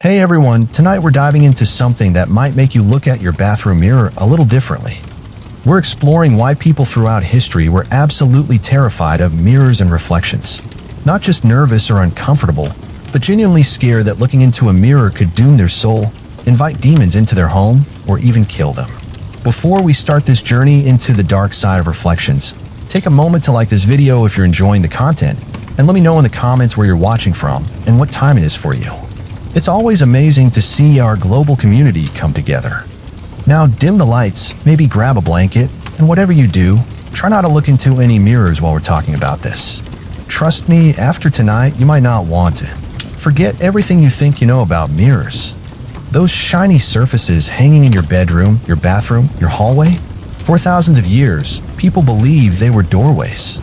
Hey everyone, tonight we're diving into something that might make you look at your bathroom mirror a little differently. We're exploring why people throughout history were absolutely terrified of mirrors and reflections. Not just nervous or uncomfortable, but genuinely scared that looking into a mirror could doom their soul, invite demons into their home, or even kill them. Before we start this journey into the dark side of reflections, take a moment to like this video if you're enjoying the content, and let me know in the comments where you're watching from and what time it is for you. It's always amazing to see our global community come together. Now dim the lights, maybe grab a blanket, and whatever you do, try not to look into any mirrors while we're talking about this. Trust me, after tonight, you might not want to. Forget everything you think you know about mirrors. Those shiny surfaces hanging in your bedroom, your bathroom, your hallway? For thousands of years, people believed they were doorways.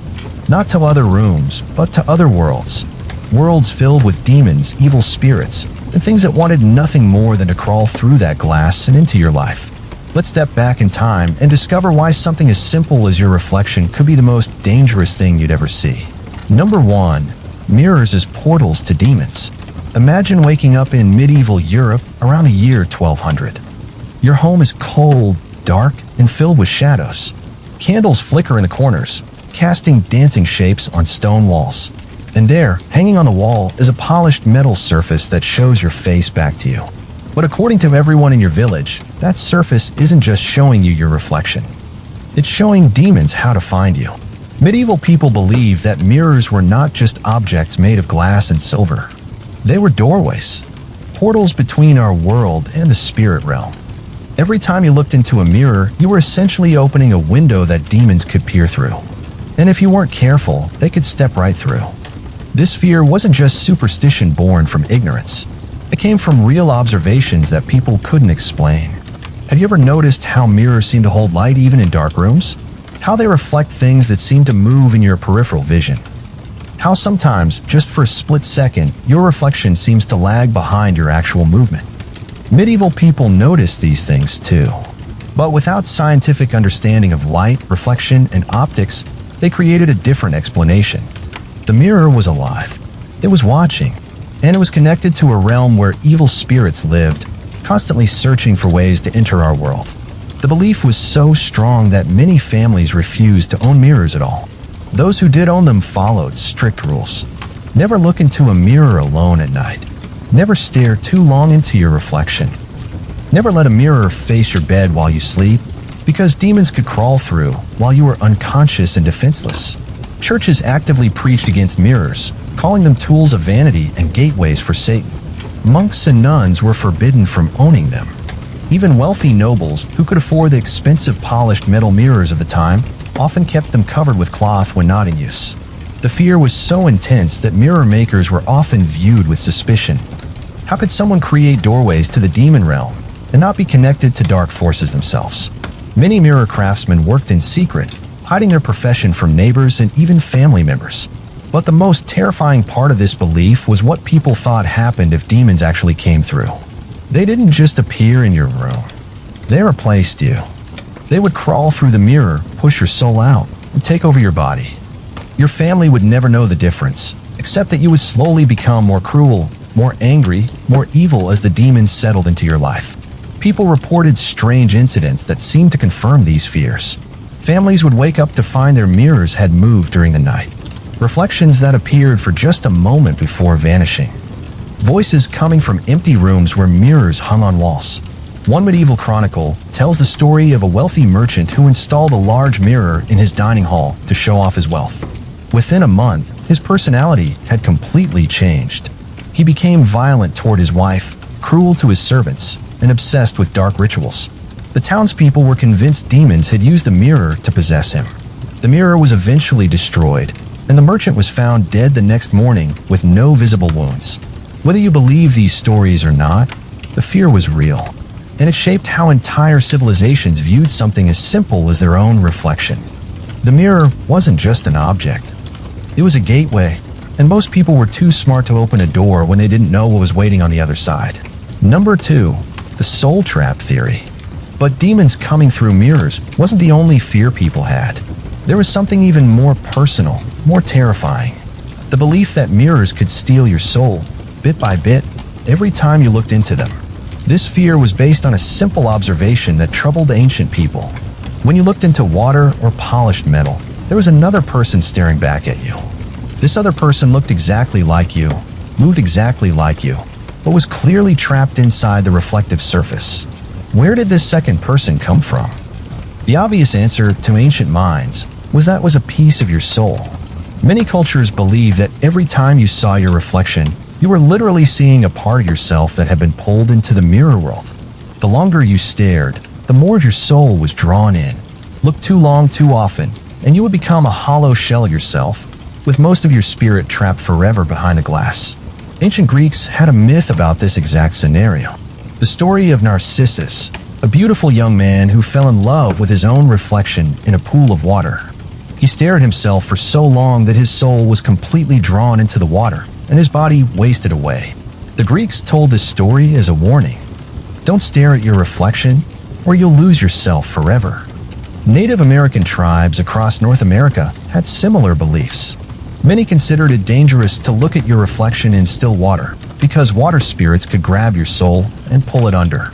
Not to other rooms, but to other worlds. Worlds filled with demons, evil spirits, and things that wanted nothing more than to crawl through that glass and into your life. Let's step back in time and discover why something as simple as your reflection could be the most dangerous thing you'd ever see. Number 1. Mirrors as portals to demons. Imagine waking up in medieval Europe around the year 1200. Your home is cold, dark, and filled with shadows. Candles flicker in the corners, casting dancing shapes on stone walls. And there, hanging on the wall, is a polished metal surface that shows your face back to you. But according to everyone in your village, that surface isn't just showing you your reflection. It's showing demons how to find you. Medieval people believed that mirrors were not just objects made of glass and silver. They were doorways, portals between our world and the spirit realm. Every time you looked into a mirror, you were essentially opening a window that demons could peer through. And if you weren't careful, they could step right through. This fear wasn't just superstition born from ignorance. It came from real observations that people couldn't explain. Have you ever noticed how mirrors seem to hold light even in dark rooms? How they reflect things that seem to move in your peripheral vision? How sometimes, just for a split second, your reflection seems to lag behind your actual movement? Medieval people noticed these things too. But without scientific understanding of light, reflection, and optics, they created a different explanation. The mirror was alive. It was watching, and it was connected to a realm where evil spirits lived, constantly searching for ways to enter our world. The belief was so strong that many families refused to own mirrors at all. Those who did own them followed strict rules. Never look into a mirror alone at night. Never stare too long into your reflection. Never let a mirror face your bed while you sleep, because demons could crawl through while you were unconscious and defenseless. Churches actively preached against mirrors, calling them tools of vanity and gateways for Satan. Monks and nuns were forbidden from owning them. Even wealthy nobles, who could afford the expensive polished metal mirrors of the time, often kept them covered with cloth when not in use. The fear was so intense that mirror makers were often viewed with suspicion. How could someone create doorways to the demon realm and not be connected to dark forces themselves? Many mirror craftsmen worked in secret, hiding their profession from neighbors and even family members. But the most terrifying part of this belief was what people thought happened if demons actually came through. They didn't just appear in your room. They replaced you. They would crawl through the mirror, push your soul out, and take over your body. Your family would never know the difference, except that you would slowly become more cruel, more angry, more evil as the demons settled into your life. People reported strange incidents that seemed to confirm these fears. Families would wake up to find their mirrors had moved during the night. Reflections that appeared for just a moment before vanishing. Voices coming from empty rooms where mirrors hung on walls. One medieval chronicle tells the story of a wealthy merchant who installed a large mirror in his dining hall to show off his wealth. Within a month, his personality had completely changed. He became violent toward his wife, cruel to his servants, and obsessed with dark rituals. The townspeople were convinced demons had used the mirror to possess him. The mirror was eventually destroyed, and the merchant was found dead the next morning with no visible wounds. Whether you believe these stories or not, the fear was real, and it shaped how entire civilizations viewed something as simple as their own reflection. The mirror wasn't just an object. It was a gateway, and most people were too smart to open a door when they didn't know what was waiting on the other side. Number 2, the soul trap theory. But demons coming through mirrors wasn't the only fear people had. There was something even more personal, more terrifying. The belief that mirrors could steal your soul, bit by bit, every time you looked into them. This fear was based on a simple observation that troubled ancient people. When you looked into water or polished metal, there was another person staring back at you. This other person looked exactly like you, moved exactly like you, but was clearly trapped inside the reflective surface. Where did this second person come from? The obvious answer to ancient minds was that was a piece of your soul. Many cultures believe that every time you saw your reflection, you were literally seeing a part of yourself that had been pulled into the mirror world. The longer you stared, the more of your soul was drawn in. Look too long too often, and you would become a hollow shell of yourself, with most of your spirit trapped forever behind a glass. Ancient Greeks had a myth about this exact scenario. The story of Narcissus, a beautiful young man who fell in love with his own reflection in a pool of water. He stared at himself for so long that his soul was completely drawn into the water, and his body wasted away. The Greeks told this story as a warning. Don't stare at your reflection, or you'll lose yourself forever. Native American tribes across North America had similar beliefs. Many considered it dangerous to look at your reflection in still water, because water spirits could grab your soul and pull it under.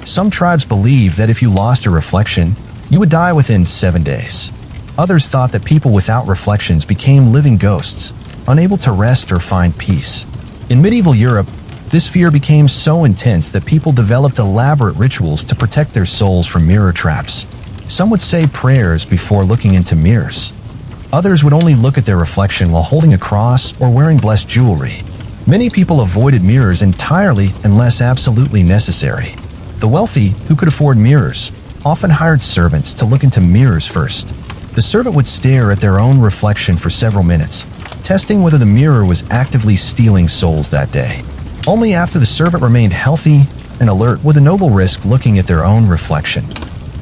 Some tribes believed that if you lost your reflection, you would die within 7 days. Others thought that people without reflections became living ghosts, unable to rest or find peace. In medieval Europe, this fear became so intense that people developed elaborate rituals to protect their souls from mirror traps. Some would say prayers before looking into mirrors. Others would only look at their reflection while holding a cross or wearing blessed jewelry. Many people avoided mirrors entirely unless absolutely necessary. The wealthy, who could afford mirrors, often hired servants to look into mirrors first. The servant would stare at their own reflection for several minutes, testing whether the mirror was actively stealing souls that day. Only after the servant remained healthy and alert would the noble risk looking at their own reflection.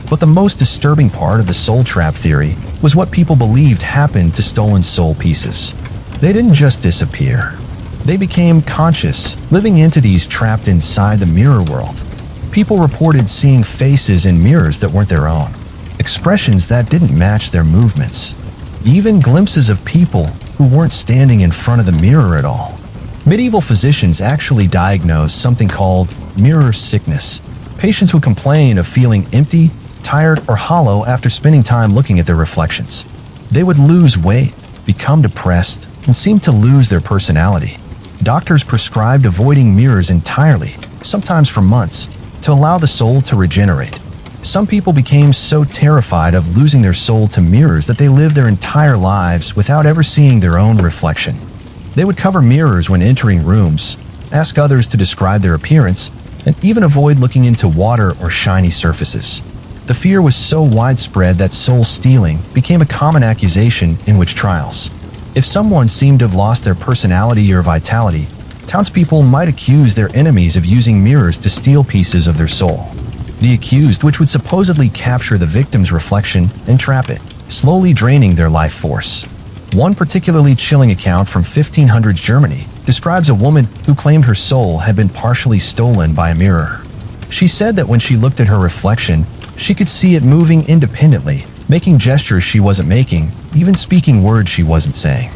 But the most disturbing part of the soul trap theory was what people believed happened to stolen soul pieces. They didn't just disappear. They became conscious, living entities trapped inside the mirror world. People reported seeing faces in mirrors that weren't their own, expressions that didn't match their movements, even glimpses of people who weren't standing in front of the mirror at all. Medieval physicians actually diagnosed something called mirror sickness. Patients would complain of feeling empty, tired, or hollow after spending time looking at their reflections. They would lose weight, become depressed, and seem to lose their personality. Doctors prescribed avoiding mirrors entirely, sometimes for months, to allow the soul to regenerate. Some people became so terrified of losing their soul to mirrors that they lived their entire lives without ever seeing their own reflection. They would cover mirrors when entering rooms, ask others to describe their appearance, and even avoid looking into water or shiny surfaces. The fear was so widespread that soul stealing became a common accusation in witch trials. If someone seemed to have lost their personality or vitality, townspeople might accuse their enemies of using mirrors to steal pieces of their soul. The accused, which would supposedly capture the victim's reflection and trap it, slowly draining their life force. One particularly chilling account from 1500s Germany describes a woman who claimed her soul had been partially stolen by a mirror. She said that when she looked at her reflection, she could see it moving independently, making gestures she wasn't making, even speaking words she wasn't saying.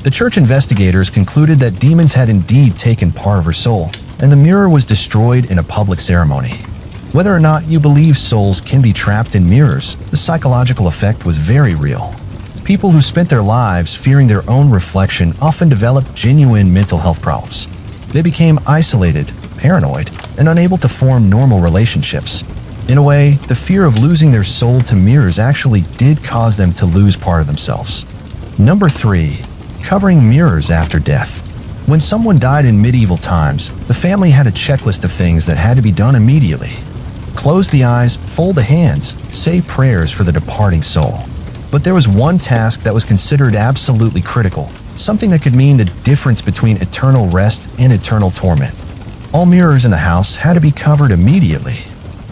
The church investigators concluded that demons had indeed taken part of her soul, and the mirror was destroyed in a public ceremony. Whether or not you believe souls can be trapped in mirrors, the psychological effect was very real. People who spent their lives fearing their own reflection often developed genuine mental health problems. They became isolated, paranoid, and unable to form normal relationships. In a way, the fear of losing their soul to mirrors actually did cause them to lose part of themselves. Number 3. Covering mirrors after death. When someone died in medieval times, the family had a checklist of things that had to be done immediately. Close the eyes, fold the hands, say prayers for the departing soul. But there was one task that was considered absolutely critical, something that could mean the difference between eternal rest and eternal torment. All mirrors in the house had to be covered immediately.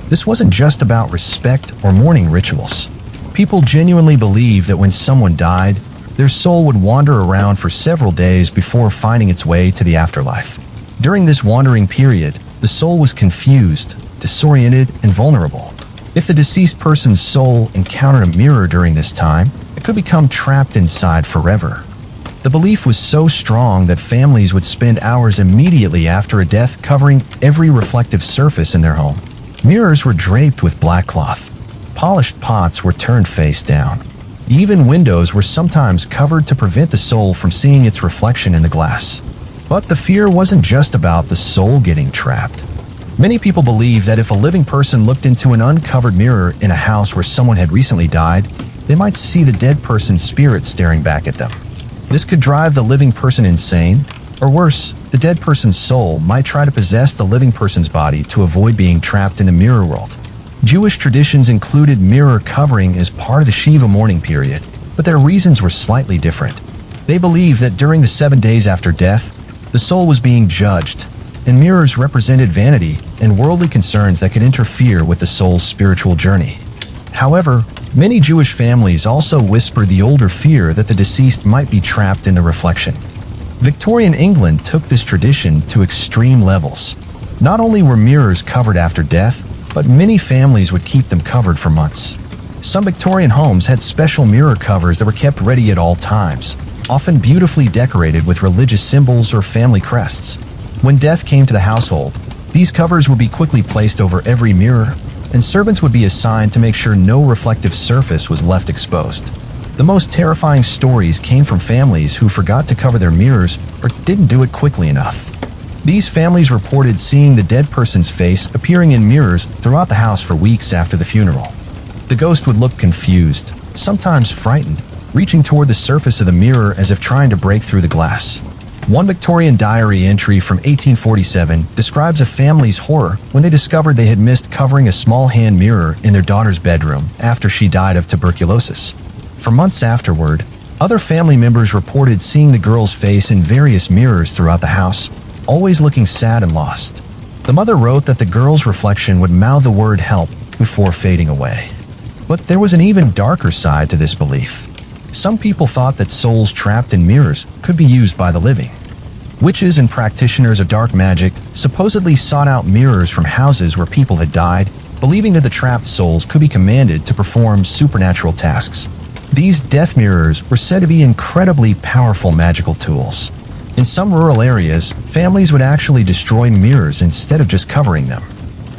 This wasn't just about respect or mourning rituals. People genuinely believed that when someone died, their soul would wander around for several days before finding its way to the afterlife. During this wandering period, the soul was confused, disoriented, and vulnerable. If the deceased person's soul encountered a mirror during this time, it could become trapped inside forever. The belief was so strong that families would spend hours immediately after a death covering every reflective surface in their home. Mirrors were draped with black cloth. Polished pots were turned face down. Even windows were sometimes covered to prevent the soul from seeing its reflection in the glass. But the fear wasn't just about the soul getting trapped. Many people believe that if a living person looked into an uncovered mirror in a house where someone had recently died, they might see the dead person's spirit staring back at them. This could drive the living person insane, or worse, the dead person's soul might try to possess the living person's body to avoid being trapped in the mirror world. Jewish traditions included mirror covering as part of the Shiva mourning period, but their reasons were slightly different. They believed that during the 7 days after death, the soul was being judged, and mirrors represented vanity and worldly concerns that could interfere with the soul's spiritual journey. However, many Jewish families also whispered the older fear that the deceased might be trapped in the reflection. Victorian England took this tradition to extreme levels. Not only were mirrors covered after death, but many families would keep them covered for months. Some Victorian homes had special mirror covers that were kept ready at all times, often beautifully decorated with religious symbols or family crests. When death came to the household, these covers would be quickly placed over every mirror, and servants would be assigned to make sure no reflective surface was left exposed. The most terrifying stories came from families who forgot to cover their mirrors or didn't do it quickly enough. These families reported seeing the dead person's face appearing in mirrors throughout the house for weeks after the funeral. The ghost would look confused, sometimes frightened, reaching toward the surface of the mirror as if trying to break through the glass. One Victorian diary entry from 1847 describes a family's horror when they discovered they had missed covering a small hand mirror in their daughter's bedroom after she died of tuberculosis. For months afterward, other family members reported seeing the girl's face in various mirrors throughout the house, always looking sad and lost. The mother wrote that the girl's reflection would mouth the word help before fading away. But there was an even darker side to this belief. Some people thought that souls trapped in mirrors could be used by the living. Witches and practitioners of dark magic supposedly sought out mirrors from houses where people had died, believing that the trapped souls could be commanded to perform supernatural tasks. These death mirrors were said to be incredibly powerful magical tools. In some rural areas, families would actually destroy mirrors instead of just covering them.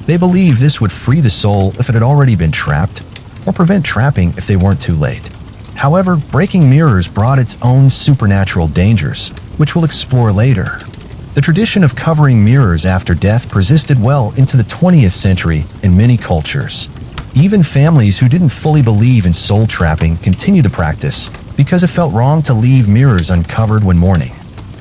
They believed this would free the soul if it had already been trapped, or prevent trapping if they weren't too late. However, breaking mirrors brought its own supernatural dangers, which we'll explore later. The tradition of covering mirrors after death persisted well into the 20th century in many cultures. Even families who didn't fully believe in soul trapping continued the practice because it felt wrong to leave mirrors uncovered when mourning.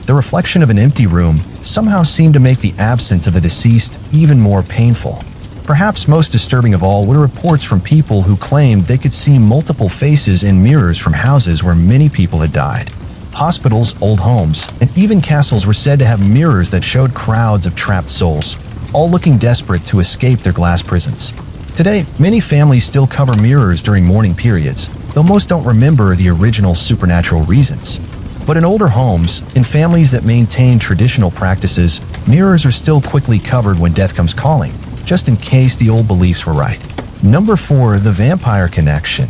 The reflection of an empty room somehow seemed to make the absence of the deceased even more painful. Perhaps most disturbing of all were reports from people who claimed they could see multiple faces in mirrors from houses where many people had died. Hospitals, old homes, and even castles were said to have mirrors that showed crowds of trapped souls, all looking desperate to escape their glass prisons. Today, many families still cover mirrors during mourning periods, though most don't remember the original supernatural reasons. But in older homes, in families that maintain traditional practices, mirrors are still quickly covered when death comes calling, just in case the old beliefs were right. Number 4. The vampire connection.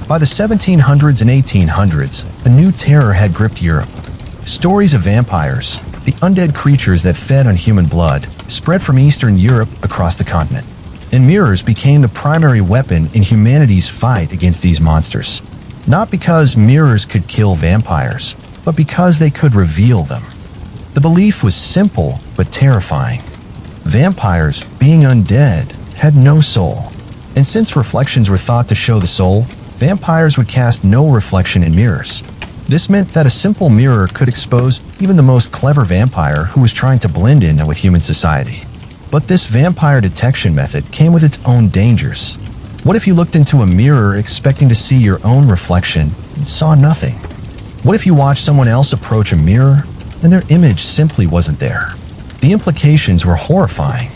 By the 1700s and 1800s, a new terror had gripped Europe. Stories of vampires, the undead creatures that fed on human blood, spread from Eastern Europe across the continent. And mirrors became the primary weapon in humanity's fight against these monsters. Not because mirrors could kill vampires, but because they could reveal them. The belief was simple but terrifying. Vampires, being undead, had no soul. And since reflections were thought to show the soul, vampires would cast no reflection in mirrors. This meant that a simple mirror could expose even the most clever vampire who was trying to blend in with human society. But this vampire detection method came with its own dangers. What if you looked into a mirror expecting to see your own reflection and saw nothing? What if you watched someone else approach a mirror and their image simply wasn't there? The implications were horrifying.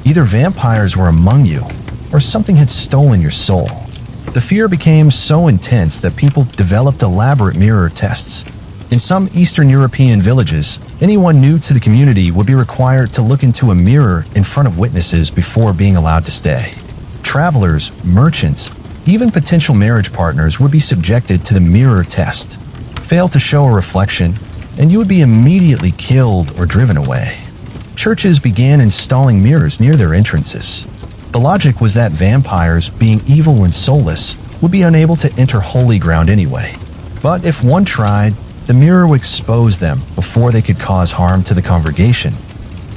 Either vampires were among you, or something had stolen your soul. The fear became so intense that people developed elaborate mirror tests. In some Eastern European villages, anyone new to the community would be required to look into a mirror in front of witnesses before being allowed to stay. Travelers, merchants, even potential marriage partners would be subjected to the mirror test. Fail to show a reflection, and you would be immediately killed or driven away. Churches began installing mirrors near their entrances. The logic was that vampires, being evil and soulless, would be unable to enter holy ground anyway. But if one tried, the mirror would expose them before they could cause harm to the congregation.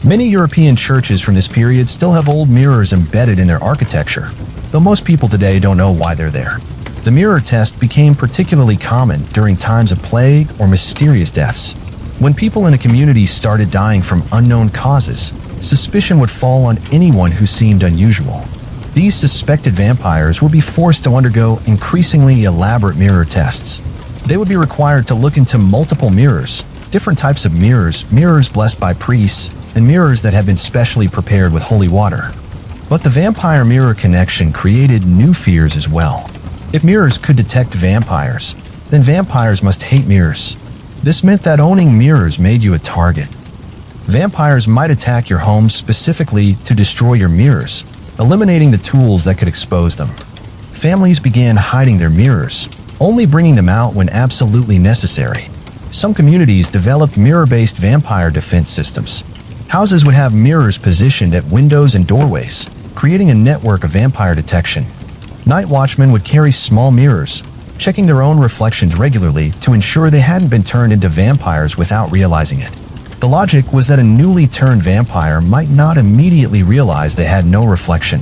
Many European churches from this period still have old mirrors embedded in their architecture, though most people today don't know why they're there. The mirror test became particularly common during times of plague or mysterious deaths. When people in a community started dying from unknown causes, suspicion would fall on anyone who seemed unusual. These suspected vampires would be forced to undergo increasingly elaborate mirror tests. They would be required to look into multiple mirrors, different types of mirrors, mirrors blessed by priests, and mirrors that had been specially prepared with holy water. But the vampire-mirror connection created new fears as well. If mirrors could detect vampires, then vampires must hate mirrors. This meant that owning mirrors made you a target. Vampires might attack your home specifically to destroy your mirrors, eliminating the tools that could expose them. Families began hiding their mirrors, only bringing them out when absolutely necessary. Some communities developed mirror-based vampire defense systems. Houses would have mirrors positioned at windows and doorways, creating a network of vampire detection. Night watchmen would carry small mirrors, checking their own reflections regularly to ensure they hadn't been turned into vampires without realizing it. The logic was that a newly turned vampire might not immediately realize they had no reflection.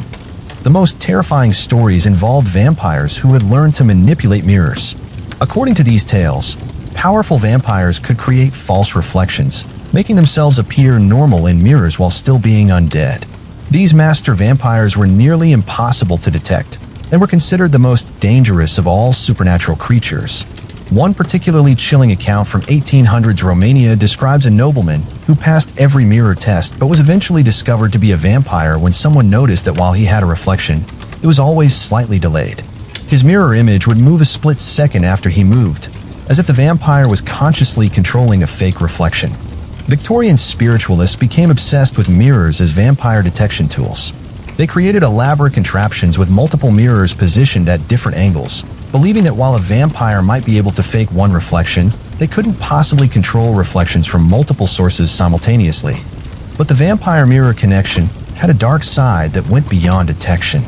The most terrifying stories involved vampires who had learned to manipulate mirrors. According to these tales, powerful vampires could create false reflections, making themselves appear normal in mirrors while still being undead. These master vampires were nearly impossible to detect, and were considered the most dangerous of all supernatural creatures. One particularly chilling account from 1800s Romania describes a nobleman who passed every mirror test but was eventually discovered to be a vampire when someone noticed that while he had a reflection, it was always slightly delayed. His mirror image would move a split second after he moved, as if the vampire was consciously controlling a fake reflection. Victorian spiritualists became obsessed with mirrors as vampire detection tools. They created elaborate contraptions with multiple mirrors positioned at different angles, believing that while a vampire might be able to fake one reflection, they couldn't possibly control reflections from multiple sources simultaneously. But the vampire-mirror connection had a dark side that went beyond detection.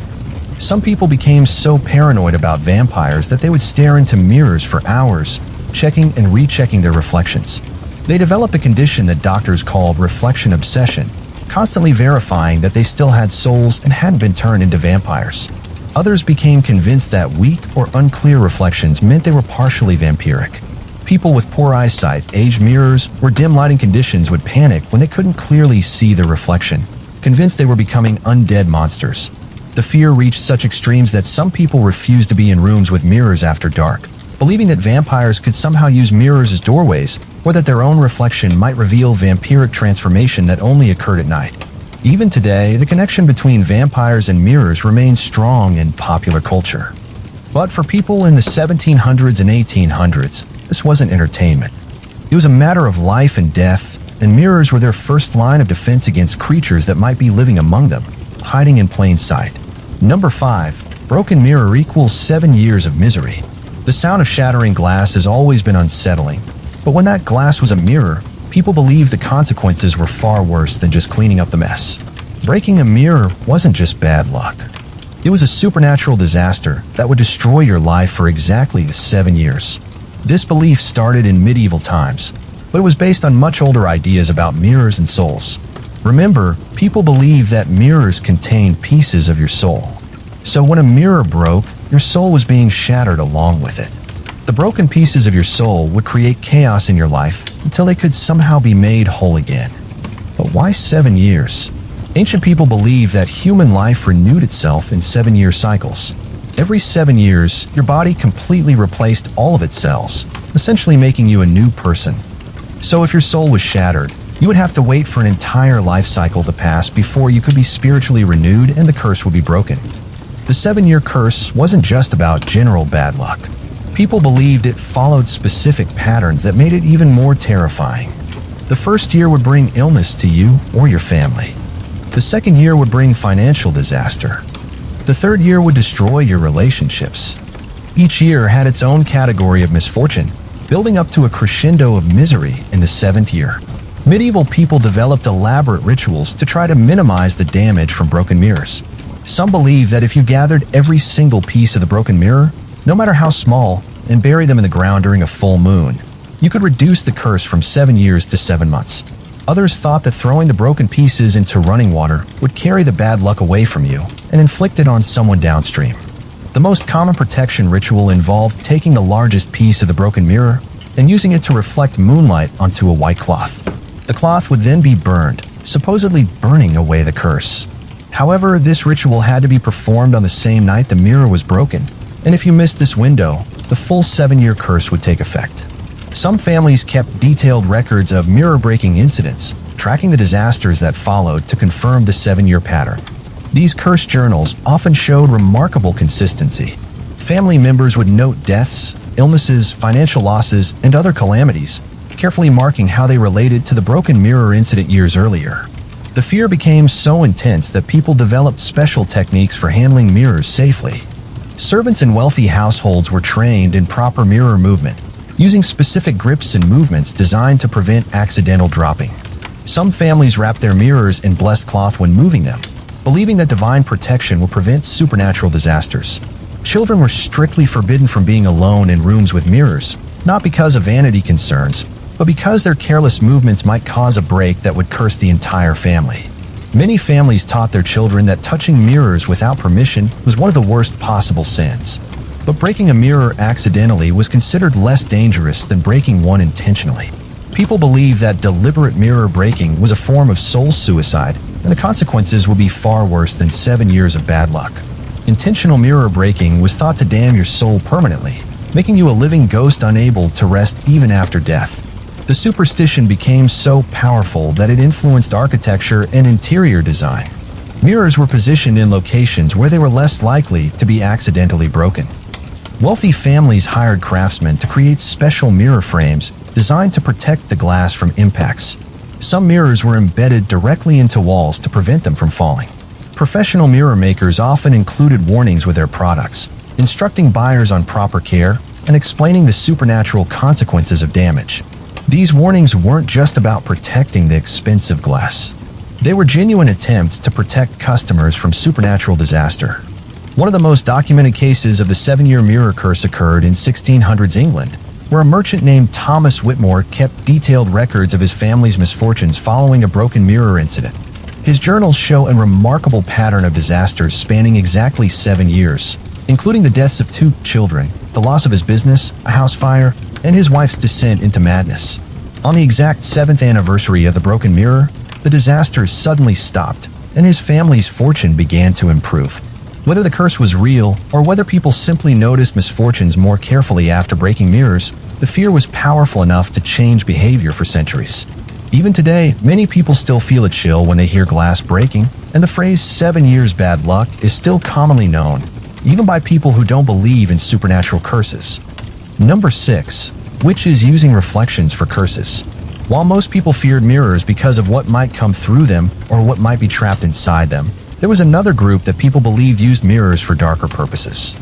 Some people became so paranoid about vampires that they would stare into mirrors for hours, checking and rechecking their reflections. They developed a condition that doctors called reflection obsession, constantly verifying that they still had souls and hadn't been turned into vampires. Others became convinced that weak or unclear reflections meant they were partially vampiric. People with poor eyesight, aged mirrors, or dim lighting conditions would panic when they couldn't clearly see their reflection, convinced they were becoming undead monsters. The fear reached such extremes that some people refused to be in rooms with mirrors after dark, believing that vampires could somehow use mirrors as doorways, or that their own reflection might reveal vampiric transformation that only occurred at night. Even today, the connection between vampires and mirrors remains strong in popular culture. But for people in the 1700s and 1800s, this wasn't entertainment. It was a matter of life and death, and mirrors were their first line of defense against creatures that might be living among them, hiding in plain sight. Number 5. Broken mirror equals 7 years of misery. The sound of shattering glass has always been unsettling, but when that glass was a mirror, people believed the consequences were far worse than just cleaning up the mess. Breaking a mirror wasn't just bad luck. It was a supernatural disaster that would destroy your life for exactly 7 years. This belief started in medieval times, but it was based on much older ideas about mirrors and souls. Remember, people believed that mirrors contained pieces of your soul. So when a mirror broke, your soul was being shattered along with it. The broken pieces of your soul would create chaos in your life until they could somehow be made whole again. But why 7 years? Ancient people believed that human life renewed itself in 7-year cycles. Every 7 years, your body completely replaced all of its cells, essentially making you a new person. So if your soul was shattered, you would have to wait for an entire life cycle to pass before you could be spiritually renewed and the curse would be broken. The 7-year curse wasn't just about general bad luck. People believed it followed specific patterns that made it even more terrifying. The first year would bring illness to you or your family. The second year would bring financial disaster. The third year would destroy your relationships. Each year had its own category of misfortune, building up to a crescendo of misery in the 7th year. Medieval people developed elaborate rituals to try to minimize the damage from broken mirrors. Some believe that if you gathered every single piece of the broken mirror, no matter how small, and bury them in the ground during a full moon, you could reduce the curse from 7 years to 7 months. Others thought that throwing the broken pieces into running water would carry the bad luck away from you and inflict it on someone downstream. The most common protection ritual involved taking the largest piece of the broken mirror and using it to reflect moonlight onto a white cloth. The cloth would then be burned, supposedly burning away the curse. However, this ritual had to be performed on the same night the mirror was broken, and if you missed this window, the full 7-year curse would take effect. Some families kept detailed records of mirror-breaking incidents, tracking the disasters that followed to confirm the 7-year pattern. These curse journals often showed remarkable consistency. Family members would note deaths, illnesses, financial losses, and other calamities, carefully marking how they related to the broken mirror incident years earlier. The fear became so intense that people developed special techniques for handling mirrors safely. Servants in wealthy households were trained in proper mirror movement, using specific grips and movements designed to prevent accidental dropping. Some families wrapped their mirrors in blessed cloth when moving them, believing that divine protection would prevent supernatural disasters. Children were strictly forbidden from being alone in rooms with mirrors, not because of vanity concerns, but because their careless movements might cause a break that would curse the entire family. Many families taught their children that touching mirrors without permission was one of the worst possible sins. But breaking a mirror accidentally was considered less dangerous than breaking one intentionally. People believed that deliberate mirror breaking was a form of soul suicide, and the consequences would be far worse than 7 years of bad luck. Intentional mirror breaking was thought to damn your soul permanently, making you a living ghost unable to rest even after death. The superstition became so powerful that it influenced architecture and interior design. Mirrors were positioned in locations where they were less likely to be accidentally broken. Wealthy families hired craftsmen to create special mirror frames designed to protect the glass from impacts. Some mirrors were embedded directly into walls to prevent them from falling. Professional mirror makers often included warnings with their products, instructing buyers on proper care and explaining the supernatural consequences of damage. These warnings weren't just about protecting the expensive glass. They were genuine attempts to protect customers from supernatural disaster. One of the most documented cases of the 7-year mirror curse occurred in 1600s England, where a merchant named Thomas Whitmore kept detailed records of his family's misfortunes following a broken mirror incident. His journals show a remarkable pattern of disasters spanning exactly 7 years, including the deaths of 2 children, the loss of his business, a house fire, and his wife's descent into madness. On the exact 7th anniversary of the broken mirror, the disasters suddenly stopped, and his family's fortune began to improve. Whether the curse was real, or whether people simply noticed misfortunes more carefully after breaking mirrors, the fear was powerful enough to change behavior for centuries. Even today, many people still feel a chill when they hear glass breaking, and the phrase 7 years bad luck is still commonly known, even by people who don't believe in supernatural curses. Number 6. Witches using reflections for curses. While most people feared mirrors because of what might come through them or what might be trapped inside them, there was another group that people believed used mirrors for darker purposes.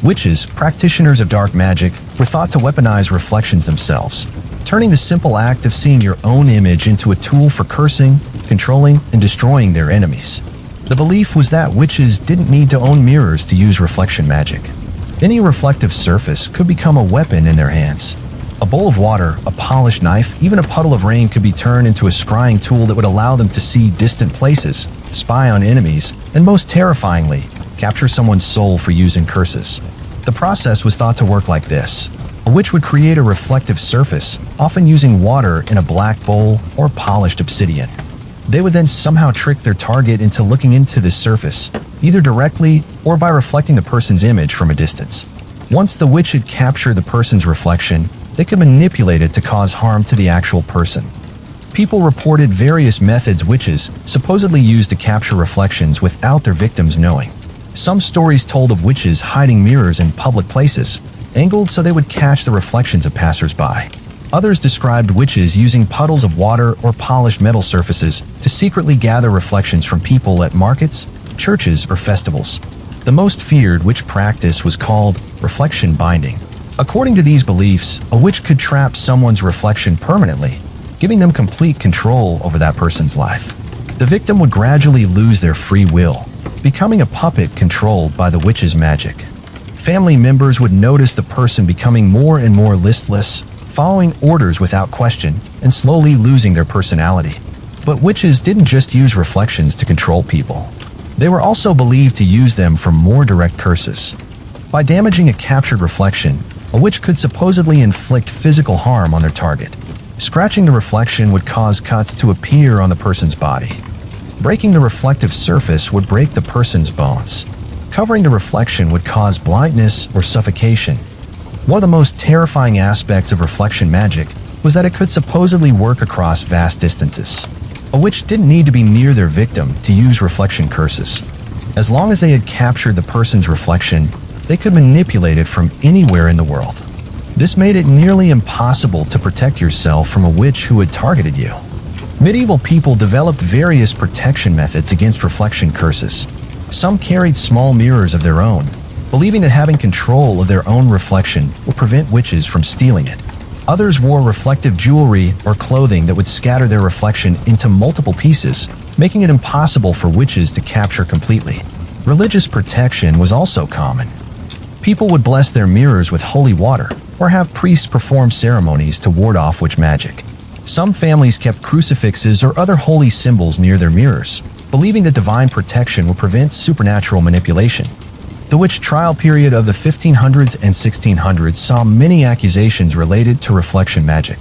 Witches, practitioners of dark magic, were thought to weaponize reflections themselves, turning the simple act of seeing your own image into a tool for cursing, controlling, and destroying their enemies. The belief was that witches didn't need to own mirrors to use reflection magic. Any reflective surface could become a weapon in their hands. A bowl of water, a polished knife, even a puddle of rain could be turned into a scrying tool that would allow them to see distant places, spy on enemies, and most terrifyingly, capture someone's soul for using curses. The process was thought to work like this. A witch would create a reflective surface, often using water in a black bowl or polished obsidian. They would then somehow trick their target into looking into this surface, either directly or by reflecting the person's image from a distance. Once the witch had captured the person's reflection, they could manipulate it to cause harm to the actual person. People reported various methods witches supposedly used to capture reflections without their victims knowing. Some stories told of witches hiding mirrors in public places, angled so they would catch the reflections of passers-by. Others described witches using puddles of water or polished metal surfaces to secretly gather reflections from people at markets, churches, or festivals. The most feared witch practice was called reflection binding. According to these beliefs, a witch could trap someone's reflection permanently, giving them complete control over that person's life. The victim would gradually lose their free will, becoming a puppet controlled by the witch's magic. Family members would notice the person becoming more and more listless, following orders without question, and slowly losing their personality. But witches didn't just use reflections to control people. They were also believed to use them for more direct curses. By damaging a captured reflection, a witch could supposedly inflict physical harm on their target. Scratching the reflection would cause cuts to appear on the person's body. Breaking the reflective surface would break the person's bones. Covering the reflection would cause blindness or suffocation. One of the most terrifying aspects of reflection magic was that it could supposedly work across vast distances. A witch didn't need to be near their victim to use reflection curses. As long as they had captured the person's reflection, they could manipulate it from anywhere in the world. This made it nearly impossible to protect yourself from a witch who had targeted you. Medieval people developed various protection methods against reflection curses. Some carried small mirrors of their own, believing that having control of their own reflection would prevent witches from stealing it. Others wore reflective jewelry or clothing that would scatter their reflection into multiple pieces, making it impossible for witches to capture completely. Religious protection was also common. People would bless their mirrors with holy water or have priests perform ceremonies to ward off witch magic. Some families kept crucifixes or other holy symbols near their mirrors, believing that divine protection would prevent supernatural manipulation. The witch trial period of the 1500s and 1600s saw many accusations related to reflection magic.